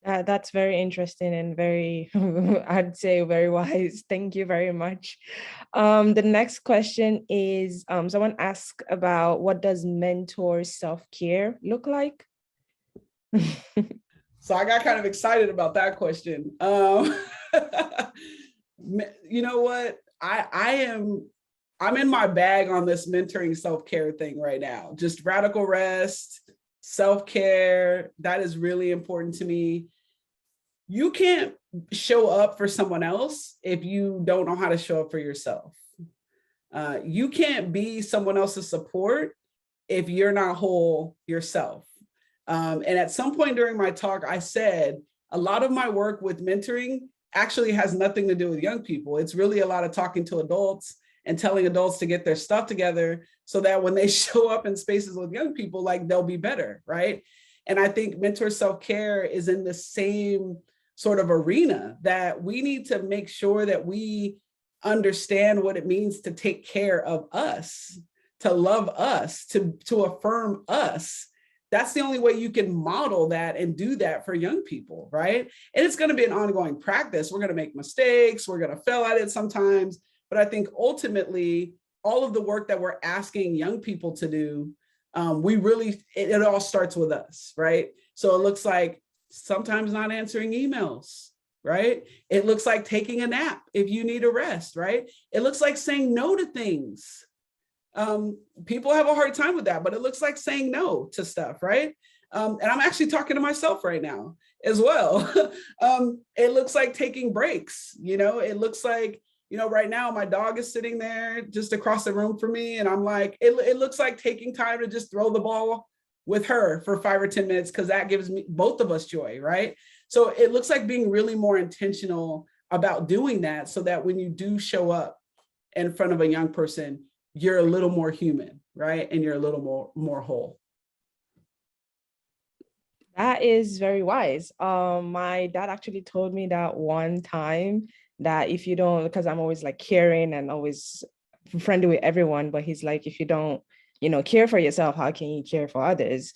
That's very interesting and very, I'd say very wise. Thank you very much. The next question is, someone asked about what does mentor self-care look like? So I got kind of excited about that question. You know what? I'm in my bag on this mentoring self-care thing right now. Just radical rest, self-care, that is really important to me. You can't show up for someone else if you don't know how to show up for yourself. You can't be someone else's support if you're not whole yourself. And at some point during my talk, I said, a lot of my work with mentoring actually has nothing to do with young people. It's really a lot of talking to adults and telling adults to get their stuff together so that when they show up in spaces with young people, like they'll be better, right? And I think mentor self-care is in the same sort of arena, that we need to make sure that we understand what it means to take care of us, to love us, to affirm us. That's the only way you can model that and do that for young people, right? And it's going to be an ongoing practice. We're going to make mistakes. We're going to fail at it sometimes. But I think ultimately, all of the work that we're asking young people to do, it all starts with us, right? So it looks like sometimes not answering emails, right? It looks like taking a nap if you need a rest, right? It looks like saying no to things. People have a hard time with that, but it looks like saying no to stuff, right? And I'm actually talking to myself right now as well. It looks like taking breaks, it looks like, right now my dog is sitting there just across the room from me. And I'm like, it looks like taking time to just throw the ball with her for 5 or 10 minutes, because that gives both of us joy, right? So it looks like being really more intentional about doing that, so that when you do show up in front of a young person, you're a little more human, right? And you're a little more whole. That is very wise. My dad actually told me that one time, that if you don't, because I'm always like caring and always friendly with everyone, but he's like, if you don't, care for yourself, how can you care for others?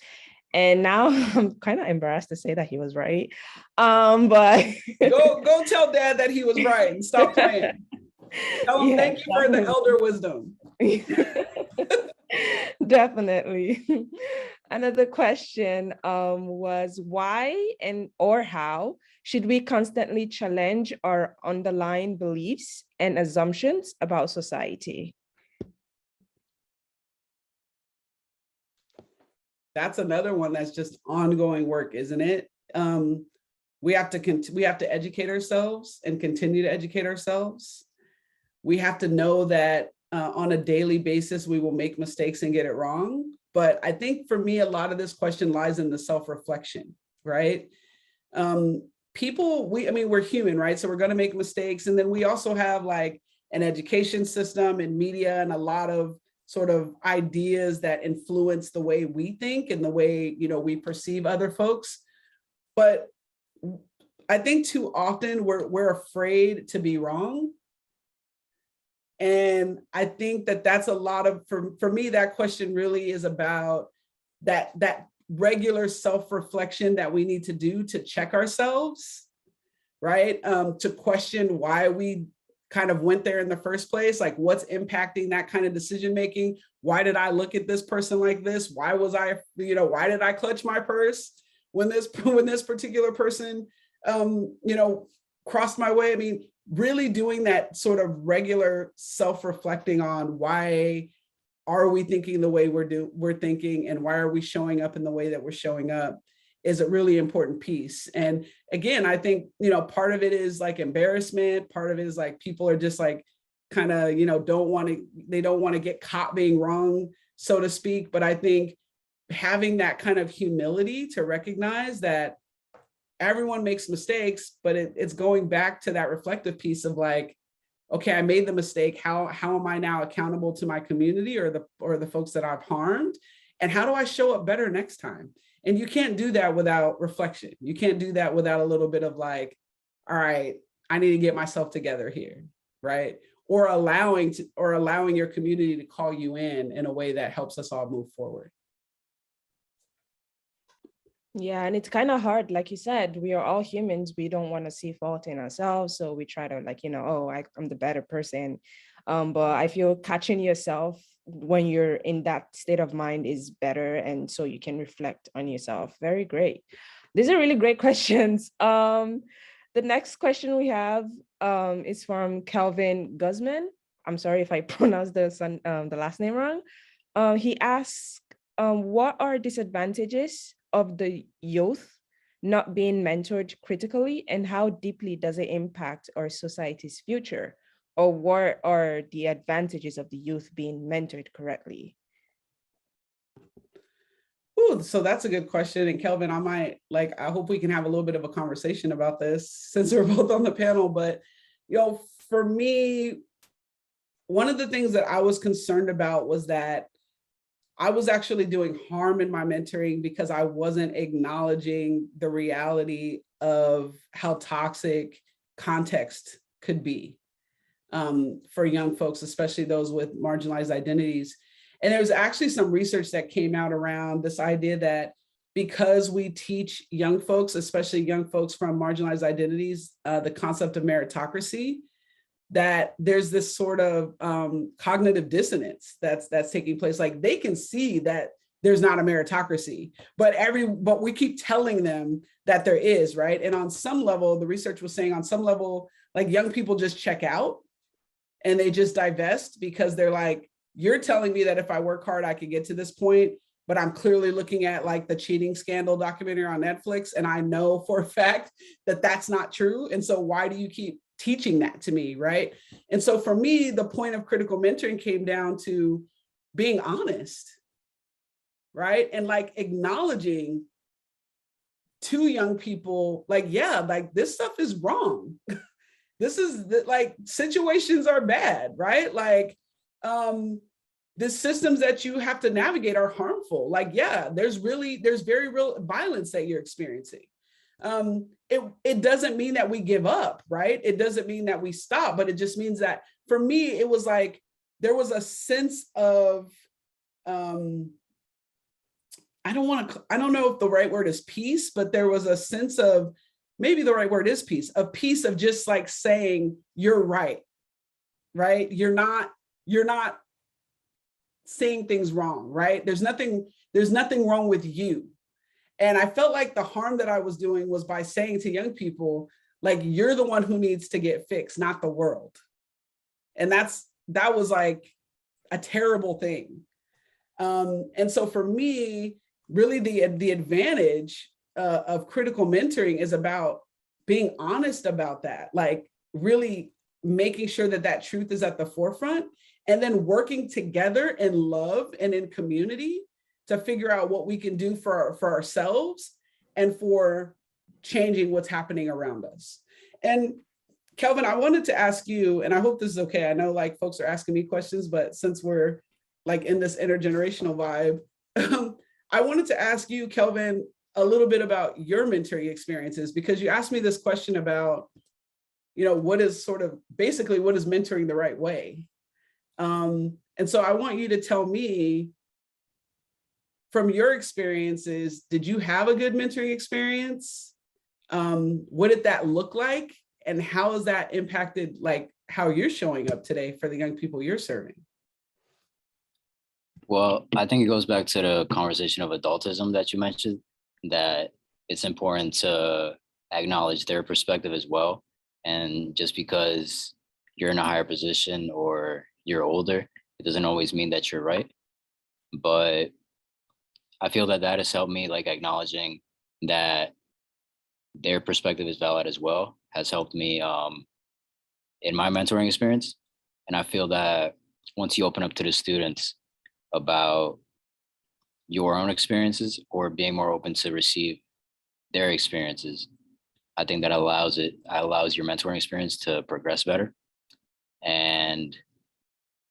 And now I'm kind of embarrassed to say that he was right. But go tell dad that he was right and stop playing. Tell him thank you for the elder wisdom. Definitely. Another question was why or how should we constantly challenge our underlying beliefs and assumptions about society? That's another one that's just ongoing work, isn't it? We have to educate ourselves and continue to educate ourselves. We have to know that on a daily basis, we will make mistakes and get it wrong. But I think for me, a lot of this question lies in the self-reflection, right? We're human, right? So we're going to make mistakes. And then we also have like an education system and media and a lot of sort of ideas that influence the way we think and the way, we perceive other folks. But I think too often we're afraid to be wrong. And I think that's a lot of, for me, that question really is about that regular self-reflection that we need to do to check ourselves, right? To question why we kind of went there in the first place, like what's impacting that kind of decision-making? Why did I look at this person like this? Why did I clutch my purse when this particular person, crossed my way? I mean, really doing that sort of regular self-reflecting on why are we thinking the way we're thinking, and why are we showing up in the way that we're showing up, is a really important piece. And again, I think, part of it is like embarrassment. Part of it is like people are just like kind of, they don't want to get caught being wrong, so to speak. But I think having that kind of humility to recognize that everyone makes mistakes, but it's going back to that reflective piece of like, okay, I made the mistake. How am I now accountable to my community or the folks that I've harmed? And how do I show up better next time? And you can't do that without reflection. You can't do that without a little bit of like, all right, I need to get myself together here, right? or allowing your community to call you in a way that helps us all move forward. Yeah, and it's kind of hard. Like you said, we are all humans. We don't want to see fault in ourselves. So we try to like, oh, I'm the better person. But I feel catching yourself when you're in that state of mind is better. And so you can reflect on yourself. Very great. These are really great questions. The next question we have is from Kelvin Guzman. I'm sorry if I pronounced the last name wrong. He asks, what are disadvantages of the youth not being mentored critically, and how deeply does it impact our society's future? Or what are the advantages of the youth being mentored correctly? Ooh, so that's a good question. And Kelvin, I hope we can have a little bit of a conversation about this since we're both on the panel. But, for me, one of the things that I was concerned about was that I was actually doing harm in my mentoring because I wasn't acknowledging the reality of how toxic context could be for young folks, especially those with marginalized identities. And there was actually some research that came out around this idea that because we teach young folks, especially young folks from marginalized identities, the concept of meritocracy, that there's this sort of cognitive dissonance that's taking place. Like they can see that there's not a meritocracy, but we keep telling them that there is, right? And on some level, the research was saying on some level, like young people just check out and they just divest because they're like, you're telling me that if I work hard, I can get to this point, but I'm clearly looking at like the cheating scandal documentary on Netflix. And I know for a fact that that's not true. And so why do you keep teaching that to me, right? And so for me, the point of critical mentoring came down to being honest, right? And like acknowledging to young people, like, yeah, like this stuff is wrong. This is like situations are bad, right? Like the systems that you have to navigate are harmful. Like, yeah, there's very real violence that you're experiencing. It doesn't mean that we give up, right? It doesn't mean that we stop, but it just means that for me, it was like, there was a sense of, I don't know if the right word is peace, but there was a sense of, maybe the right word is peace of just like saying, you're right? You're not saying things wrong, right? There's nothing wrong with you. And I felt like the harm that I was doing was by saying to young people, like, you're the one who needs to get fixed, not the world. And that was like a terrible thing. And so for me, really the advantage of critical mentoring is about being honest about that, like really making sure that truth is at the forefront, and then working together in love and in community to figure out what we can do for ourselves and for changing what's happening around us. And Kelvin, I wanted to ask you, and I hope this is okay. I know like folks are asking me questions, but since we're like in this intergenerational vibe, I wanted to ask you, Kelvin, a little bit about your mentoring experiences, because you asked me this question about, what is mentoring the right way? And so I want you to tell me, from your experiences, did you have a good mentoring experience? What did that look like? And how has that impacted like how you're showing up today for the young people you're serving? Well, I think it goes back to the conversation of adultism that you mentioned, that it's important to acknowledge their perspective as well. And just because you're in a higher position or you're older, it doesn't always mean that you're right. But I feel that has helped me, like acknowledging that their perspective is valid as well, has helped me in my mentoring experience. And I feel that once you open up to the students about your own experiences or being more open to receive their experiences, I think that allows your mentoring experience to progress better. And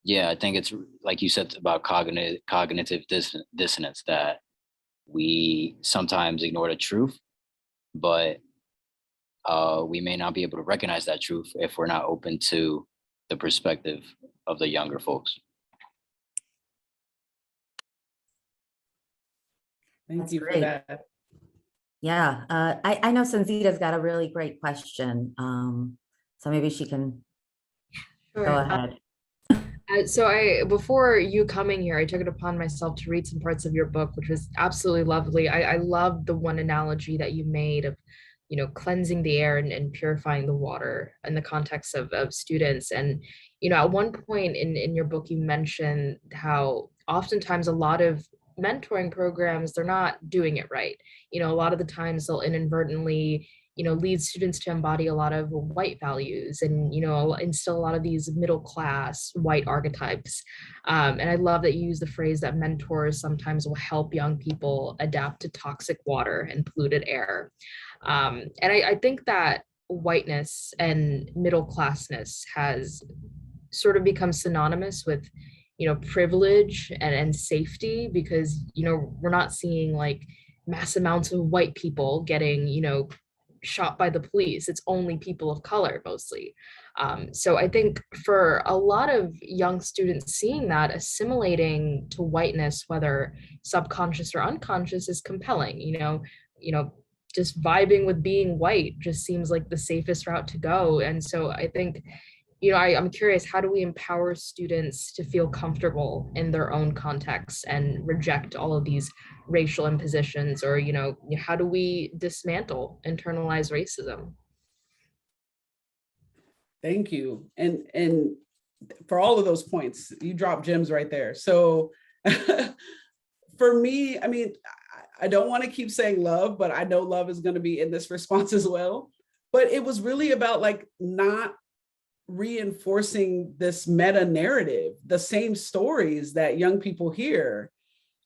yeah, I think it's like you said about cognitive dissonance, that we sometimes ignore the truth, but we may not be able to recognize that truth if we're not open to the perspective of the younger folks. Thank That's you for great. that. Yeah, I know Sanzita's got a really great question. So maybe she can go Sure. ahead. Before you coming here, I took it upon myself to read some parts of your book, which was absolutely lovely. I love the one analogy that you made of, cleansing the air and purifying the water in the context of students. And, at one point in your book, you mentioned how oftentimes a lot of mentoring programs, they're not doing it right. A lot of the times they'll inadvertently lead students to embody a lot of white values and, instill a lot of these middle class white archetypes. And I love that you use the phrase that mentors sometimes will help young people adapt to toxic water and polluted air. And I think that whiteness and middle classness has sort of become synonymous with privilege and safety, because we're not seeing like mass amounts of white people getting shot by the police. It's only people of color mostly. So I think for a lot of young students, seeing that, assimilating to whiteness, whether subconscious or unconscious, is compelling. Just vibing with being white just seems like the safest route to go. And so I think, I'm curious, how do we empower students to feel comfortable in their own context and reject all of these racial impositions, or, how do we dismantle internalized racism? Thank you. And for all of those points, you dropped gems right there. So for me, I mean, I don't want to keep saying love, but I know love is going to be in this response as well. But it was really about like not reinforcing this meta narrative, the same stories that young people hear,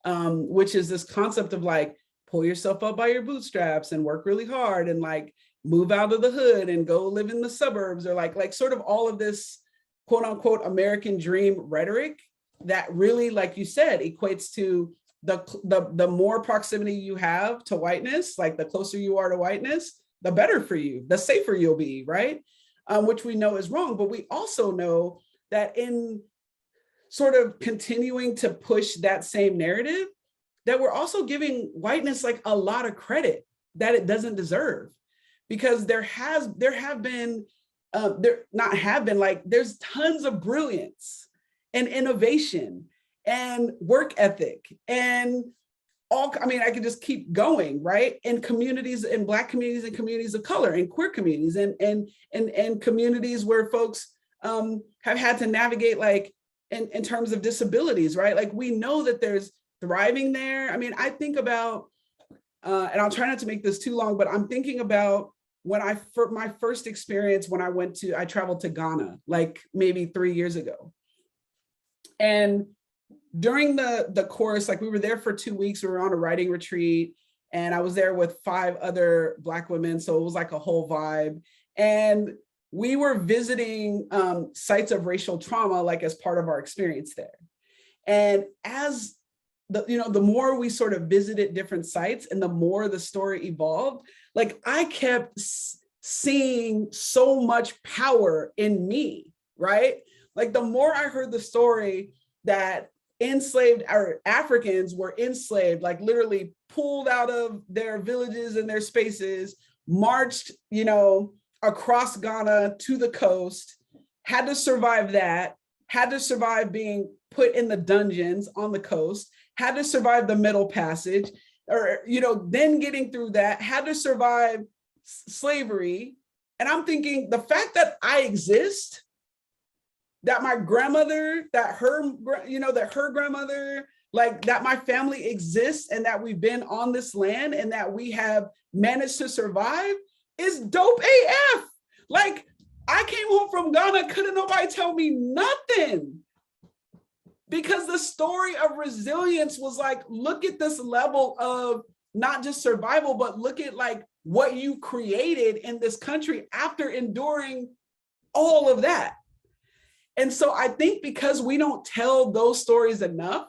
which is this concept of like, pull yourself up by your bootstraps and work really hard and like move out of the hood and go live in the suburbs, or like sort of all of this quote unquote American dream rhetoric that really, like you said, equates to the more proximity you have to whiteness, like the closer you are to whiteness, the better for you, the safer you'll be, right? Which we know is wrong, but we also know that in sort of continuing to push that same narrative, that we're also giving whiteness like a lot of credit that it doesn't deserve, because there's tons of brilliance and innovation and work ethic and I could just keep going, right? In communities, in Black communities and communities of color and queer communities and communities where folks have had to navigate like in terms of disabilities, right? Like we know that there's thriving there. I mean, I think about, and I'll try not to make this too long, but I'm thinking about when my first experience when I traveled to Ghana, like maybe 3 years ago. And during the course, like we were there for 2 weeks, we were on a writing retreat, and I was there with 5 other Black women. So it was like a whole vibe. And we were visiting sites of racial trauma, like as part of our experience there. And as the more we sort of visited different sites and the more the story evolved, like I kept seeing so much power in me, right? Like the more I heard the story that enslaved or Africans were enslaved, like literally pulled out of their villages and their spaces, marched, across Ghana to the coast, had to survive that, had to survive being put in the dungeons on the coast, had to survive the Middle Passage, or, then getting through that, had to survive slavery. And I'm thinking the fact that I exist, that my grandmother, that her grandmother, like that my family exists and that we've been on this land and that we have managed to survive is dope AF. Like I came home from Ghana, couldn't nobody tell me nothing, because the story of resilience was like, look at this level of not just survival, but look at like what you created in this country after enduring all of that. And so I think because we don't tell those stories enough,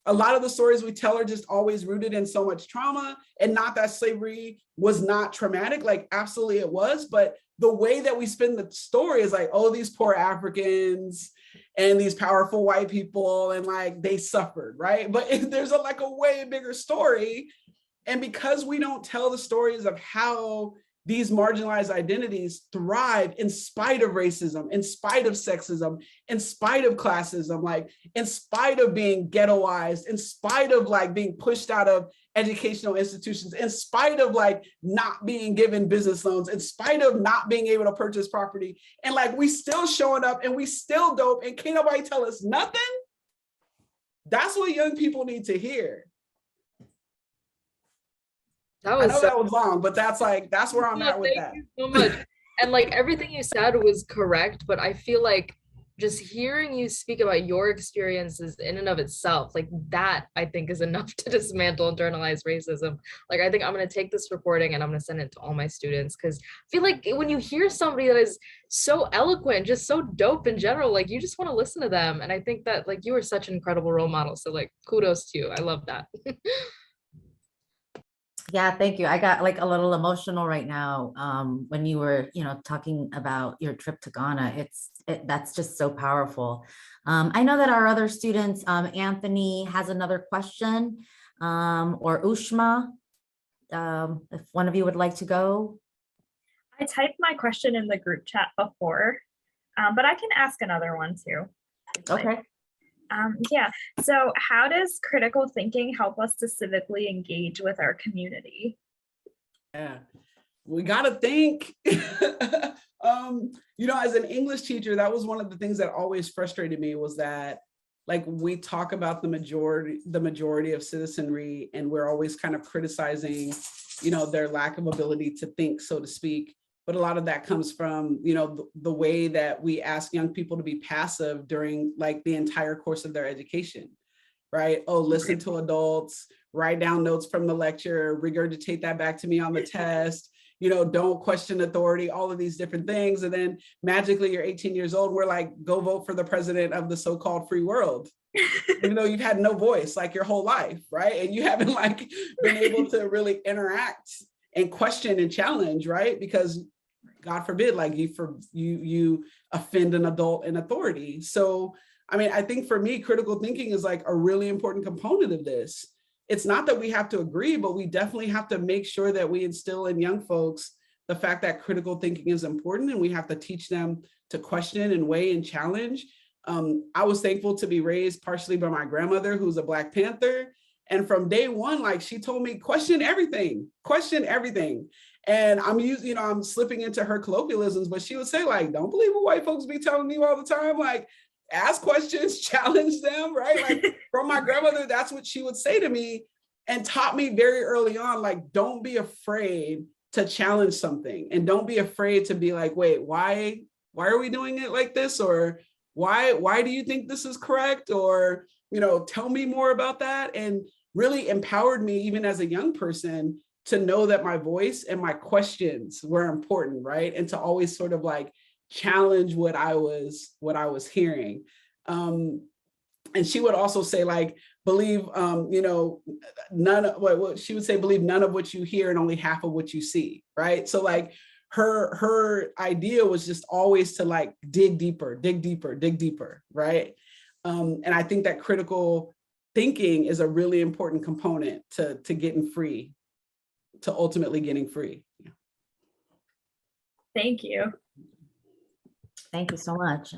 A lot of the stories we tell are just always rooted in so much trauma, and not that slavery was not traumatic, like absolutely it was, but the way that we spin the story is like, oh, these poor Africans and these powerful white people, and like they suffered, right? But there's like a way bigger story. And because we don't tell the stories of how these marginalized identities thrive in spite of racism, in spite of sexism, in spite of classism, like in spite of being ghettoized, in spite of like being pushed out of educational institutions, in spite of like not being given business loans, in spite of not being able to purchase property. And like we still showing up and we still dope and can't nobody tell us nothing. That's what young people need to hear. That was I know that was long, but that's where I'm at with that. Thank you so much. And like everything you said was correct, but I feel like just hearing you speak about your experiences in and of itself, like that I think is enough to dismantle internalized racism. Like I think I'm going to take this recording and I'm going to send it to all my students, because I feel like when you hear somebody that is so eloquent, just so dope in general, like you just want to listen to them. And I think that like you are such an incredible role model. So like kudos to you. I love that. Yeah, thank you. I got like a little emotional right now when you were, talking about your trip to Ghana. That's just so powerful. I know that our other students, Anthony has another question, or Ushma, if one of you would like to go. I typed my question in the group chat before, but I can ask another one too. Okay. Yeah, so how does critical thinking help us to civically engage with our community? Yeah, we gotta think. As an English teacher, that was one of the things that always frustrated me, was that like we talk about the majority of citizenry, and we're always kind of criticizing, their lack of ability to think, so to speak. But a lot of that comes from, the way that we ask young people to be passive during like the entire course of their education, right? Oh, listen to adults, write down notes from the lecture, regurgitate that back to me on the test, don't question authority, all of these different things. And then magically you're 18 years old, we're like, go vote for the president of the so-called free world. Even though you've had no voice like your whole life, right? And you haven't like been able to really interact and question and challenge, right? Because God forbid, like you offend an adult in authority. So, I mean, I think for me, critical thinking is like a really important component of this. It's not that we have to agree, but we definitely have to make sure that we instill in young folks the fact that critical thinking is important, and we have to teach them to question and weigh and challenge. I was thankful to be raised partially by my grandmother, who's a Black Panther. And from day one, like she told me, question everything. And I'm slipping into her colloquialisms, but she would say like, don't believe what white folks be telling you all the time. Like, ask questions, challenge them, right? Like from my grandmother, that's what she would say to me, and taught me very early on, like, don't be afraid to challenge something, and don't be afraid to be like, wait, why are we doing it like this? Or why do you think this is correct? Or, tell me more about that. And really empowered me, even as a young person, to know that my voice and my questions were important, right? And to always sort of like challenge what I was hearing. And she would also say like, believe, she would say, believe none of what you hear and only half of what you see, right? So like her idea was just always to like dig deeper, right? And I think that critical thinking is a really important component to ultimately getting free. Thank you. Thank you so much.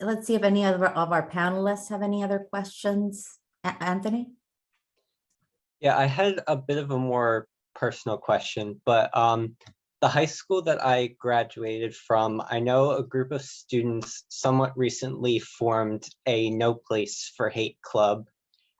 Let's see if any of our panelists have any other questions. Anthony? Yeah, I had a bit of a more personal question, but the high school that I graduated from, I know a group of students somewhat recently formed a No Place for Hate club.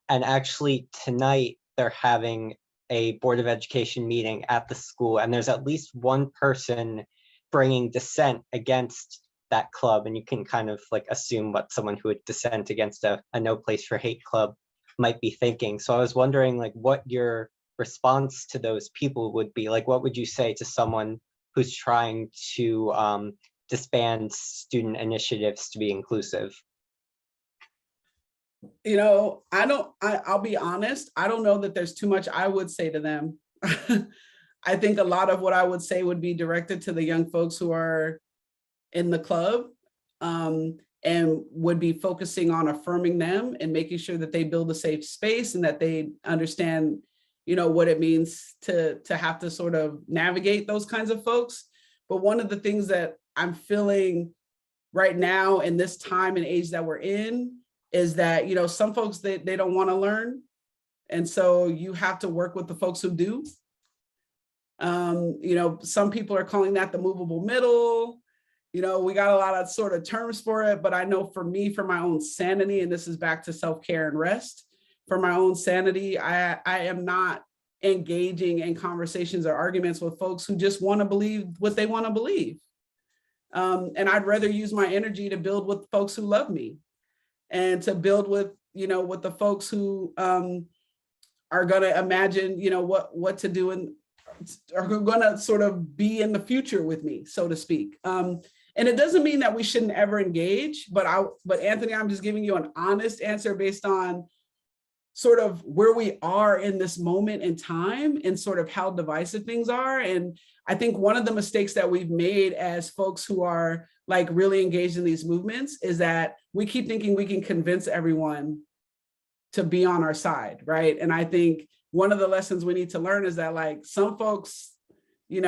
And actually tonight they're having a Board of Education meeting at the school, and there's at least one person bringing dissent against that club. And you can kind of like assume what someone who would dissent against a No Place for Hate club might be thinking. So I was wondering like what your response to those people would be. Like, what would you say to someone who's trying to disband student initiatives to be inclusive? I'll be honest, I don't know that there's too much I would say to them. I think a lot of what I would say would be directed to the young folks who are in the club, and would be focusing on affirming them and making sure that they build a safe space and that they understand, what it means to have to sort of navigate those kinds of folks. But one of the things that I'm feeling right now in this time and age that we're in is that, some folks, they don't want to learn. And so you have to work with the folks who do. Some people are calling that the movable middle. We got a lot of sort of terms for it, but I know for me, for my own sanity, and this is back to self-care and rest, for my own sanity, I am not engaging in conversations or arguments with folks who just want to believe what they want to believe. And I'd rather use my energy to build with folks who love me and to build with, with the folks who are going to imagine, what to do and are going to sort of be in the future with me, so to speak. And it doesn't mean that we shouldn't ever engage, but Anthony, I'm just giving you an honest answer based on sort of where we are in this moment in time and sort of how divisive things are. And I think one of the mistakes that we've made as folks who are like really engaged in these movements is that we keep thinking we can convince everyone to be on our side, right? And I think one of the lessons we need to learn is that like some folks, you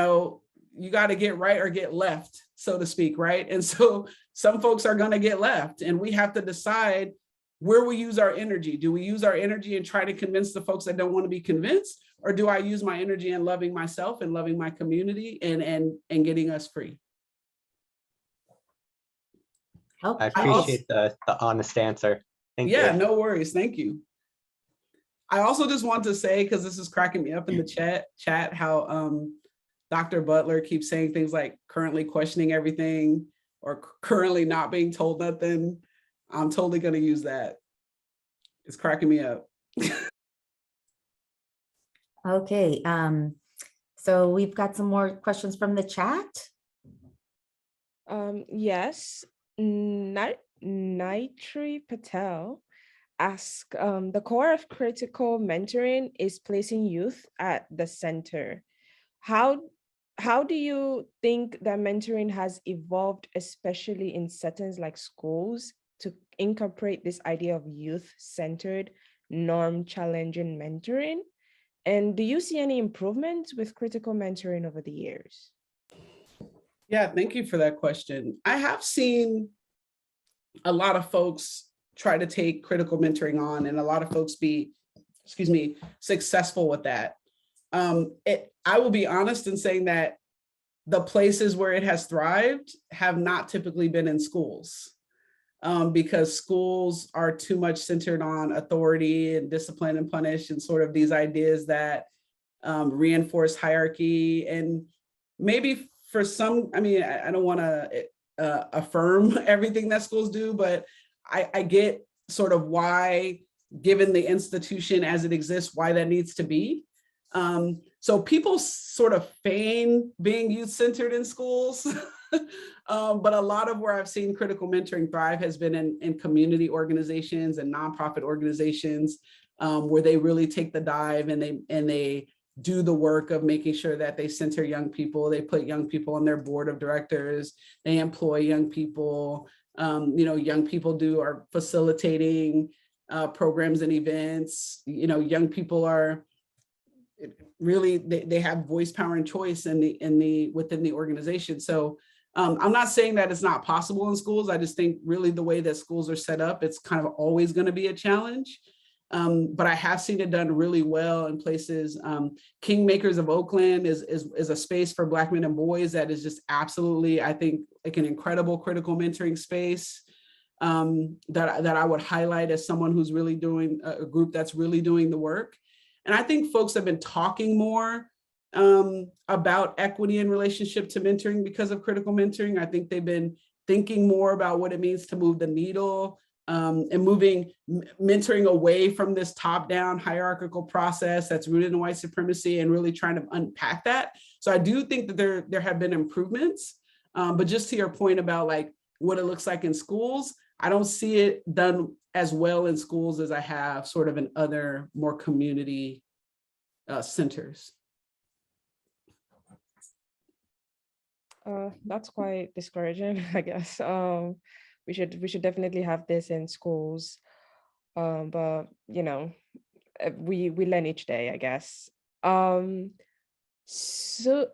got to get right or get left, so to speak, right? And so some folks are going to get left, and we have to decide where we use our energy. Do we use our energy and try to convince the folks that don't want to be convinced, or do I use my energy in loving myself and loving my community and getting us free? I appreciate the honest answer. Thank you. Yeah, no worries. Thank you. I also just want to say, because this is cracking me up in the chat, how Dr. Butler keeps saying things like currently questioning everything or currently not being told nothing. I'm totally going to use that. It's cracking me up. Okay, so we've got some more questions from the chat. Yes, Naitri Patel asked, the core of critical mentoring is placing youth at the center. How do you think that mentoring has evolved, especially in settings like schools, to incorporate this idea of youth-centered, norm-challenging mentoring? And do you see any improvements with critical mentoring over the years? Yeah, thank you for that question. I have seen a lot of folks try to take critical mentoring on, and a lot of folks be, successful with that. I will be honest in saying that the places where it has thrived have not typically been in schools, because schools are too much centered on authority and discipline and punish and sort of these ideas that reinforce hierarchy. And maybe for some, I don't want to affirm everything that schools do, but I get sort of why, given the institution as it exists, why that needs to be. So people sort of feign being youth-centered in schools, but a lot of where I've seen critical mentoring thrive has been in community organizations and nonprofit organizations, where they really take the dive and they do the work of making sure that they center young people. They put young people on their board of directors. They employ young people. Young people are facilitating programs and events. Young people are really, they have voice, power, and choice within the organization. So I'm not saying that it's not possible in schools. I just think really the way that schools are set up, it's kind of always going to be a challenge. But I have seen it done really well in places. Kingmakers of Oakland is a space for Black men and boys that is just absolutely, I think, like an incredible critical mentoring space that I would highlight as someone who's really doing a group that's really doing the work. And I think folks have been talking more about equity in relationship to mentoring because of critical mentoring. I think they've been thinking more about what it means to move the needle and moving mentoring away from this top-down hierarchical process that's rooted in white supremacy and really trying to unpack that. So I do think that there have been improvements, but just to your point about like what it looks like in schools, I don't see it done as well in schools as I have sort of in other more community centers. That's quite discouraging, I guess. We should definitely have this in schools, but you know, we learn each day, I guess. So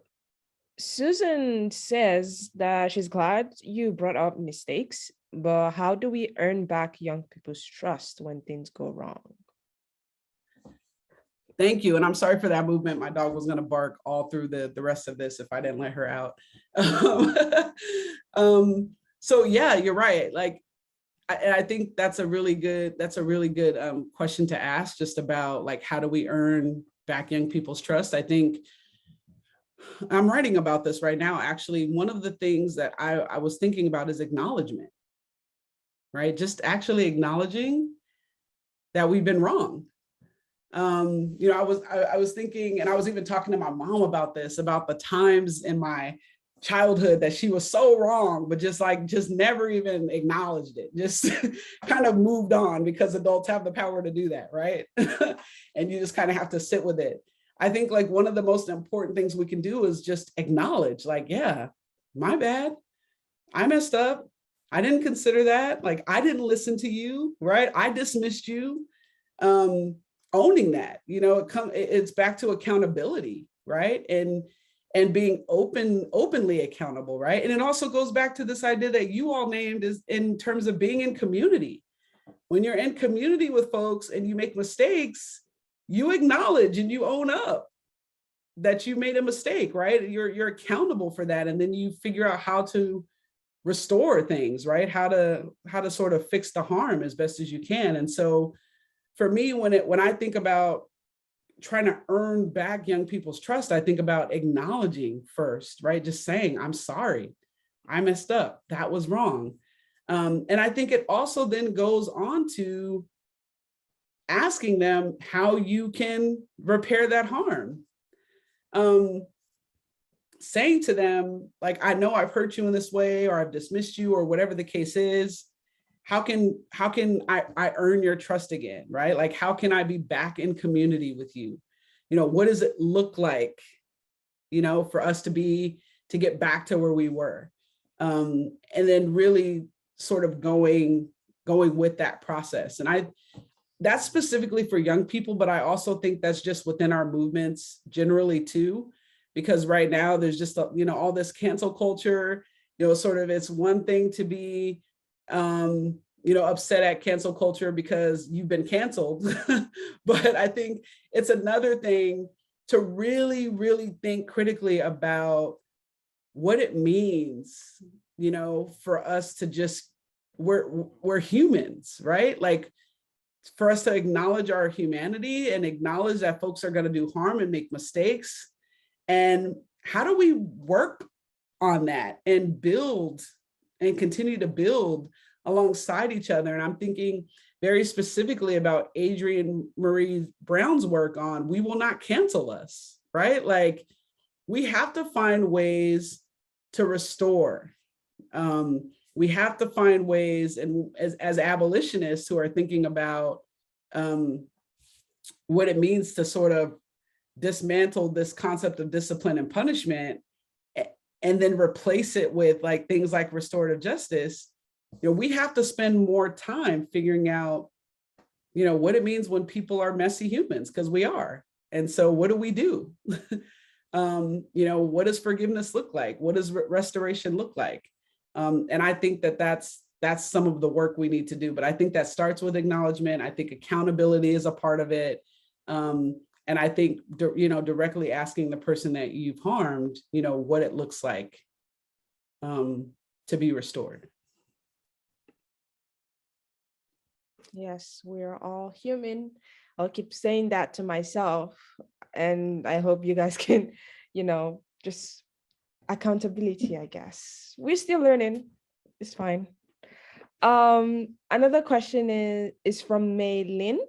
Susan says that she's glad you brought up mistakes, but how do we earn back young people's trust when things go wrong? Thank you. And I'm sorry for that movement. My dog was going to bark all through the rest of this if I didn't let her out. So yeah, you're right. Like, I think that's a really good question to ask, just about like, how do we earn back young people's trust? I think I'm writing about this right now. Actually, one of the things that I was thinking about is acknowledgement, right? Just actually acknowledging that we've been wrong. You know, I was thinking, and I was even talking to my mom about this, about the times in my childhood that she was so wrong, but just never even acknowledged it, just kind of moved on, because adults have the power to do that, right? And you just kind of have to sit with it. I think like one of the most important things we can do is just acknowledge, like, yeah, my bad, I messed up, I didn't consider that, like I didn't listen to you, right? I dismissed you. Owning that, you know, it's back to accountability, right? And being openly accountable, right? And it also goes back to this idea that you all named, is in terms of being in community. When you're in community with folks and you make mistakes, you acknowledge and you own up that you made a mistake, right? You're accountable for that, and then you figure out how to restore things, right? How to sort of fix the harm as best as you can. And so for me, when I think about trying to earn back young people's trust, I think about acknowledging first, right? Just saying, I'm sorry, I messed up, that was wrong. And I think it also then goes on to asking them how you can repair that harm. Saying to them, like, I know I've hurt you in this way, or I've dismissed you, or whatever the case is. How can I earn your trust again, right? Like, how can I be back in community with you? You know, what does it look like, you know, for us to get back to where we were? And then really sort of going with that process. And that's specifically for young people, but I also think that's just within our movements generally too, because right now there's just, you know, all this cancel culture, you know, sort of, it's one thing to be, you know, upset at cancel culture because you've been canceled. But I think it's another thing to really, really think critically about what it means, you know, for us to just, we're humans, right? Like, for us to acknowledge our humanity and acknowledge that folks are going to do harm and make mistakes. And how do we work on that and build and continue to build alongside each other? And I'm thinking very specifically about Adrienne Marie Brown's work on We Will Not Cancel Us, right? Like, we have to find ways to restore. We have to find ways, and as abolitionists who are thinking about what it means to sort of dismantle this concept of discipline and punishment, and then replace it with like things like restorative justice, you know, we have to spend more time figuring out, you know, what it means when people are messy humans, because we are. And so what do we do? You know, what does forgiveness look like? What does restoration look like? And I think that that's some of the work we need to do. But I think that starts with acknowledgement. I think accountability is a part of it. And I think, you know, directly asking the person that you've harmed, you know, what it looks like to be restored. Yes, we're all human. I'll keep saying that to myself. And I hope you guys can, you know, just accountability, I guess. We're still learning. It's fine. Another question is from May Lin.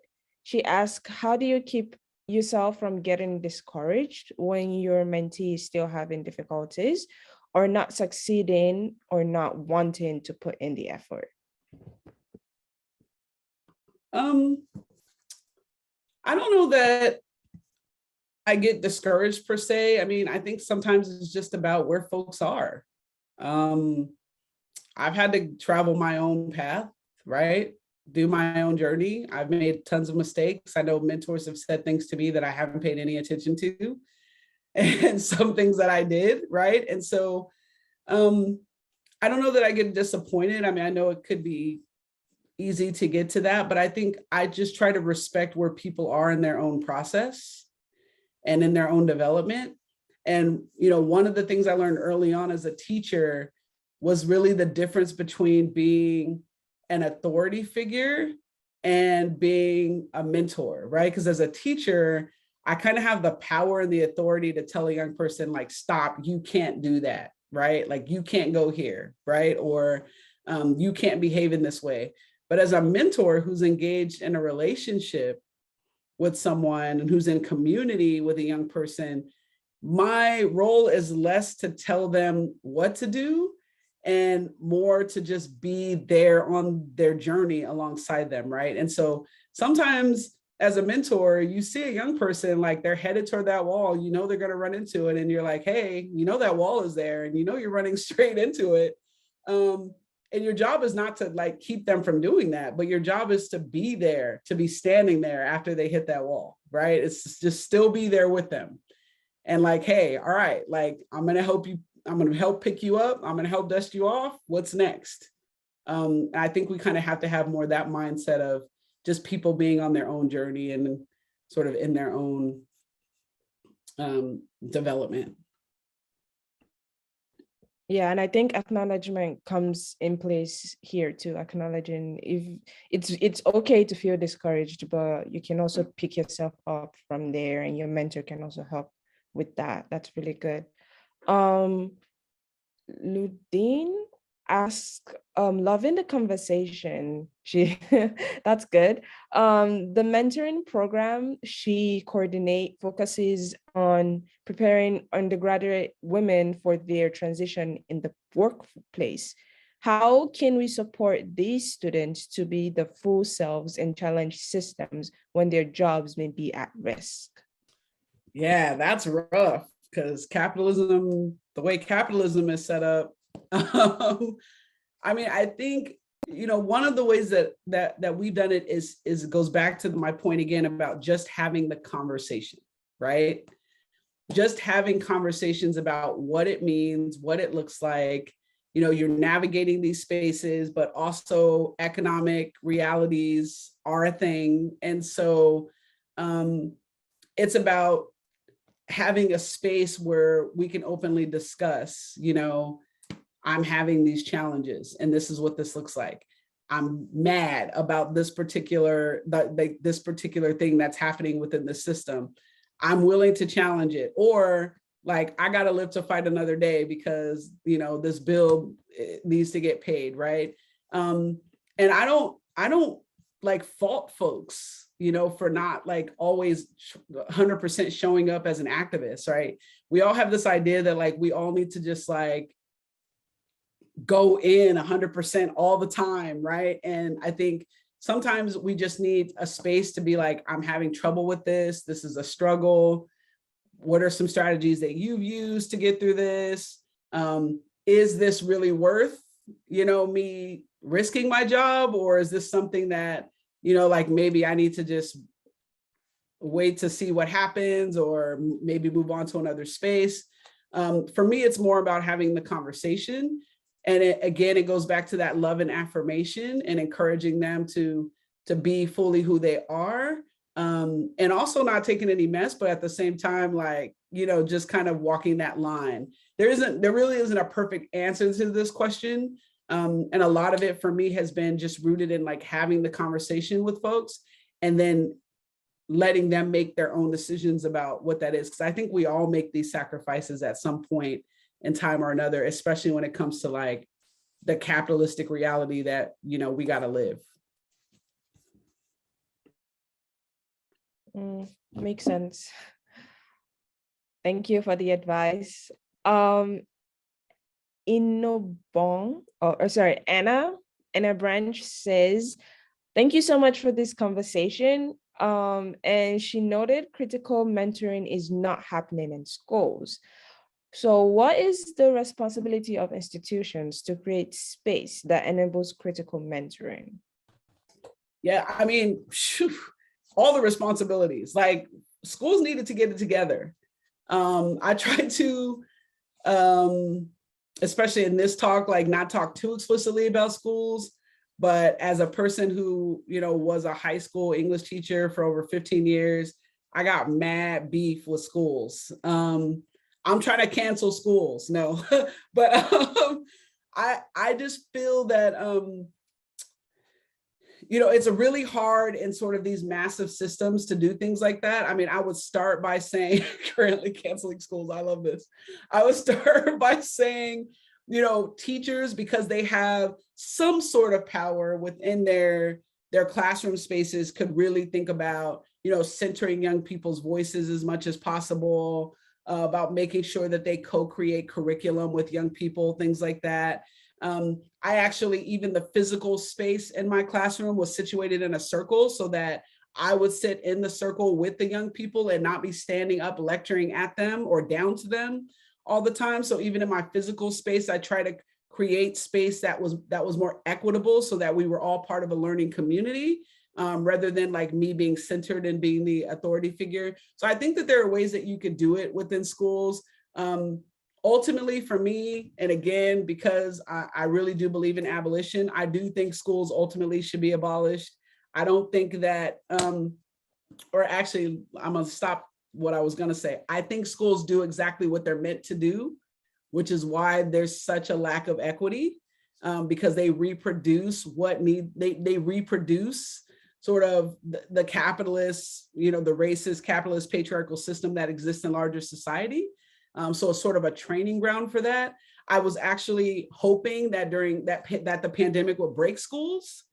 She asked, how do you keep yourself from getting discouraged when your mentee is still having difficulties or not succeeding or not wanting to put in the effort? Um, I don't know that I get discouraged per se. I mean, I think sometimes it's just about where folks are. I've had to travel my own path, right? Do my own journey. I've made tons of mistakes. I know mentors have said things to me that I haven't paid any attention to, and some things that I did, right? And so I don't know that I get disappointed. I mean, I know it could be easy to get to that, but I think I just try to respect where people are in their own process and in their own development. And, one of the things I learned early on as a teacher was really the difference between being an authority figure and being a mentor, right? Because as a teacher, I kind of have the power and the authority to tell a young person, like, stop, you can't do that, right? Like, you can't go here, right? Or you can't behave in this way. But as a mentor who's engaged in a relationship with someone and who's in community with a young person, my role is less to tell them what to do and more to just be there on their journey alongside them, right? And so sometimes as a mentor, you see a young person, like, they're headed toward that wall, they're going to run into it. And you're like, hey, that wall is there, and you're running straight into it. And your job is not to, like, keep them from doing that, but your job is to be there, to be standing there after they hit that wall, right? It's just still be there with them. And like, hey, all right, like, I'm going to help you. I'm going to help pick you up. I'm going to help dust you off. What's next? I think we kind of have to have more that mindset of just people being on their own journey and sort of in their own development. Yeah, and I think acknowledgement comes in place here too, acknowledging if it's okay to feel discouraged, but you can also pick yourself up from there, and your mentor can also help with that. That's really good. Ludine asked, loving the conversation. She that's good. The mentoring program she focuses on preparing undergraduate women for their transition in the workplace. How can we support these students to be the full selves and challenge systems when their jobs may be at risk? Yeah, that's rough, because capitalism, the way capitalism is set up, I mean, I think, one of the ways that we've done it is it goes back to my point again about just having the conversation, right? Just having conversations about what it means, what it looks like. You're navigating these spaces, but also economic realities are a thing. And so it's about having a space where we can openly discuss, I'm having these challenges and this is what this looks like. I'm mad about this particular thing that's happening within the system. I'm willing to challenge it, or like, I got to live to fight another day because, this bill needs to get paid. Right. And I don't like fault folks, for not like always 100% showing up as an activist. Right. We all have this idea that, like, we all need to just like go in 100% all the time, right? And I think sometimes we just need a space to be like, I'm having trouble with this. This is a struggle. What are some strategies that you've used to get through this? Is this really worth, me risking my job? Or is this something that, like, maybe I need to just wait to see what happens, or maybe move on to another space? For me, it's more about having the conversation. And it goes back to that love and affirmation and encouraging them to be fully who they are, and also not taking any mess, but at the same time, like, just kind of walking that line. There really isn't a perfect answer to this question. And a lot of it for me has been just rooted in like having the conversation with folks and then letting them make their own decisions about what that is. Because I think we all make these sacrifices at some point in time or another, especially when it comes to like the capitalistic reality that, we got to live. Makes sense. Thank you for the advice. Anna Branch says, Thank you so much for this conversation. And she noted critical mentoring is not happening in schools. So what is the responsibility of institutions to create space that enables critical mentoring? Yeah, I mean, all the responsibilities, like schools needed to get it together. I try to, especially in this talk, like not talk too explicitly about schools, but as a person who, was a high school English teacher for over 15 years, I got mad beef with schools. I'm trying to cancel schools, no, but I just feel that, it's a really hard in sort of these massive systems to do things like that. I mean, I would start by saying, currently canceling schools, I love this. I would start by saying, teachers, because they have some sort of power within their classroom spaces, could really think about, centering young people's voices as much as possible, about making sure that they co-create curriculum with young people, things like that. I actually, even the physical space in my classroom was situated in a circle so that I would sit in the circle with the young people and not be standing up lecturing at them or down to them all the time. So even in my physical space, I try to create space that was more equitable so that we were all part of a learning community, rather than like me being centered and being the authority figure. So I think that there are ways that you could do it within schools. Ultimately for me, and again, because I really do believe in abolition, I do think schools ultimately should be abolished. I don't think that, or actually, I'm gonna stop what I was gonna say. I think schools do exactly what they're meant to do, which is why there's such a lack of equity, because they reproduce they reproduce sort of the capitalist, the racist, capitalist, patriarchal system that exists in larger society. So it's sort of a training ground for that. I was actually hoping that during that the pandemic would break schools,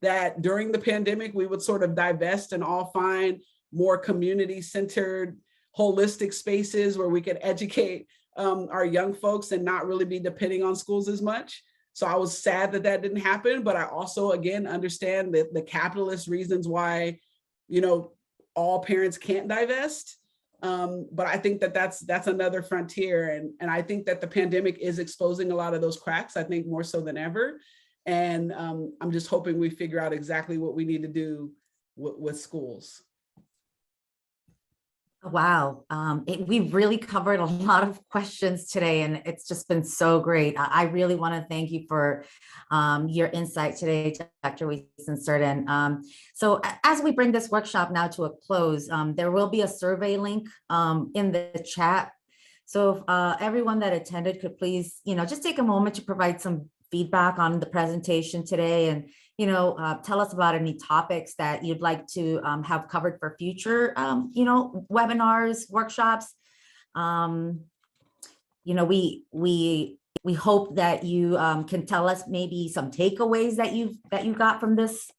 that during the pandemic, we would sort of divest and all find more community-centered, holistic spaces where we could educate our young folks and not really be depending on schools as much. So I was sad that that didn't happen, but I also, again, understand that the capitalist reasons why, all parents can't divest. But I think that that's another frontier. And I think that the pandemic is exposing a lot of those cracks, I think more so than ever. And I'm just hoping we figure out exactly what we need to do with schools. Wow, we've really covered a lot of questions today, and it's just been so great. I really want to thank you for your insight today, Dr. Weistan-Serdan. So as we bring this workshop now to a close, there will be a survey link in the chat. So if everyone that attended could please, just take a moment to provide some feedback on the presentation today, and tell us about any topics that you'd like to have covered for future, webinars, workshops. We hope that you can tell us maybe some takeaways that you got from this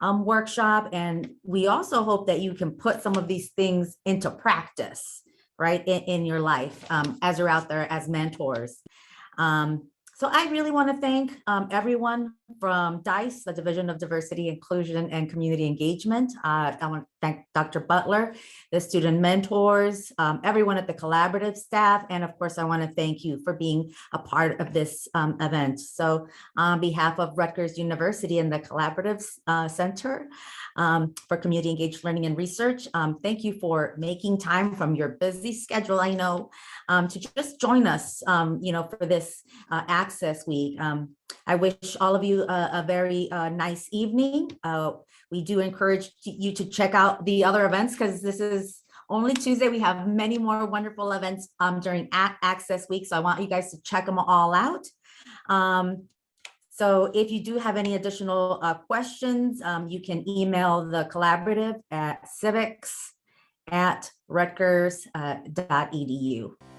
workshop, and we also hope that you can put some of these things into practice, right, in your life as you're out there as mentors. So I really want to thank everyone from DICE, the Division of Diversity, Inclusion, and Community Engagement. I want to thank Dr. Butler, the student mentors, everyone at the collaborative staff, and of course, I want to thank you for being a part of this event. So on behalf of Rutgers University and the Collaborative Center for Community Engaged Learning and Research, thank you for making time from your busy schedule, I know, to just join us, for this Access Week. I wish all of you a very nice evening. We do encourage you to check out the other events because this is only Tuesday. We have many more wonderful events during Access Week. So I want you guys to check them all out. So if you do have any additional questions, you can email the collaborative at civics@rutgers.edu.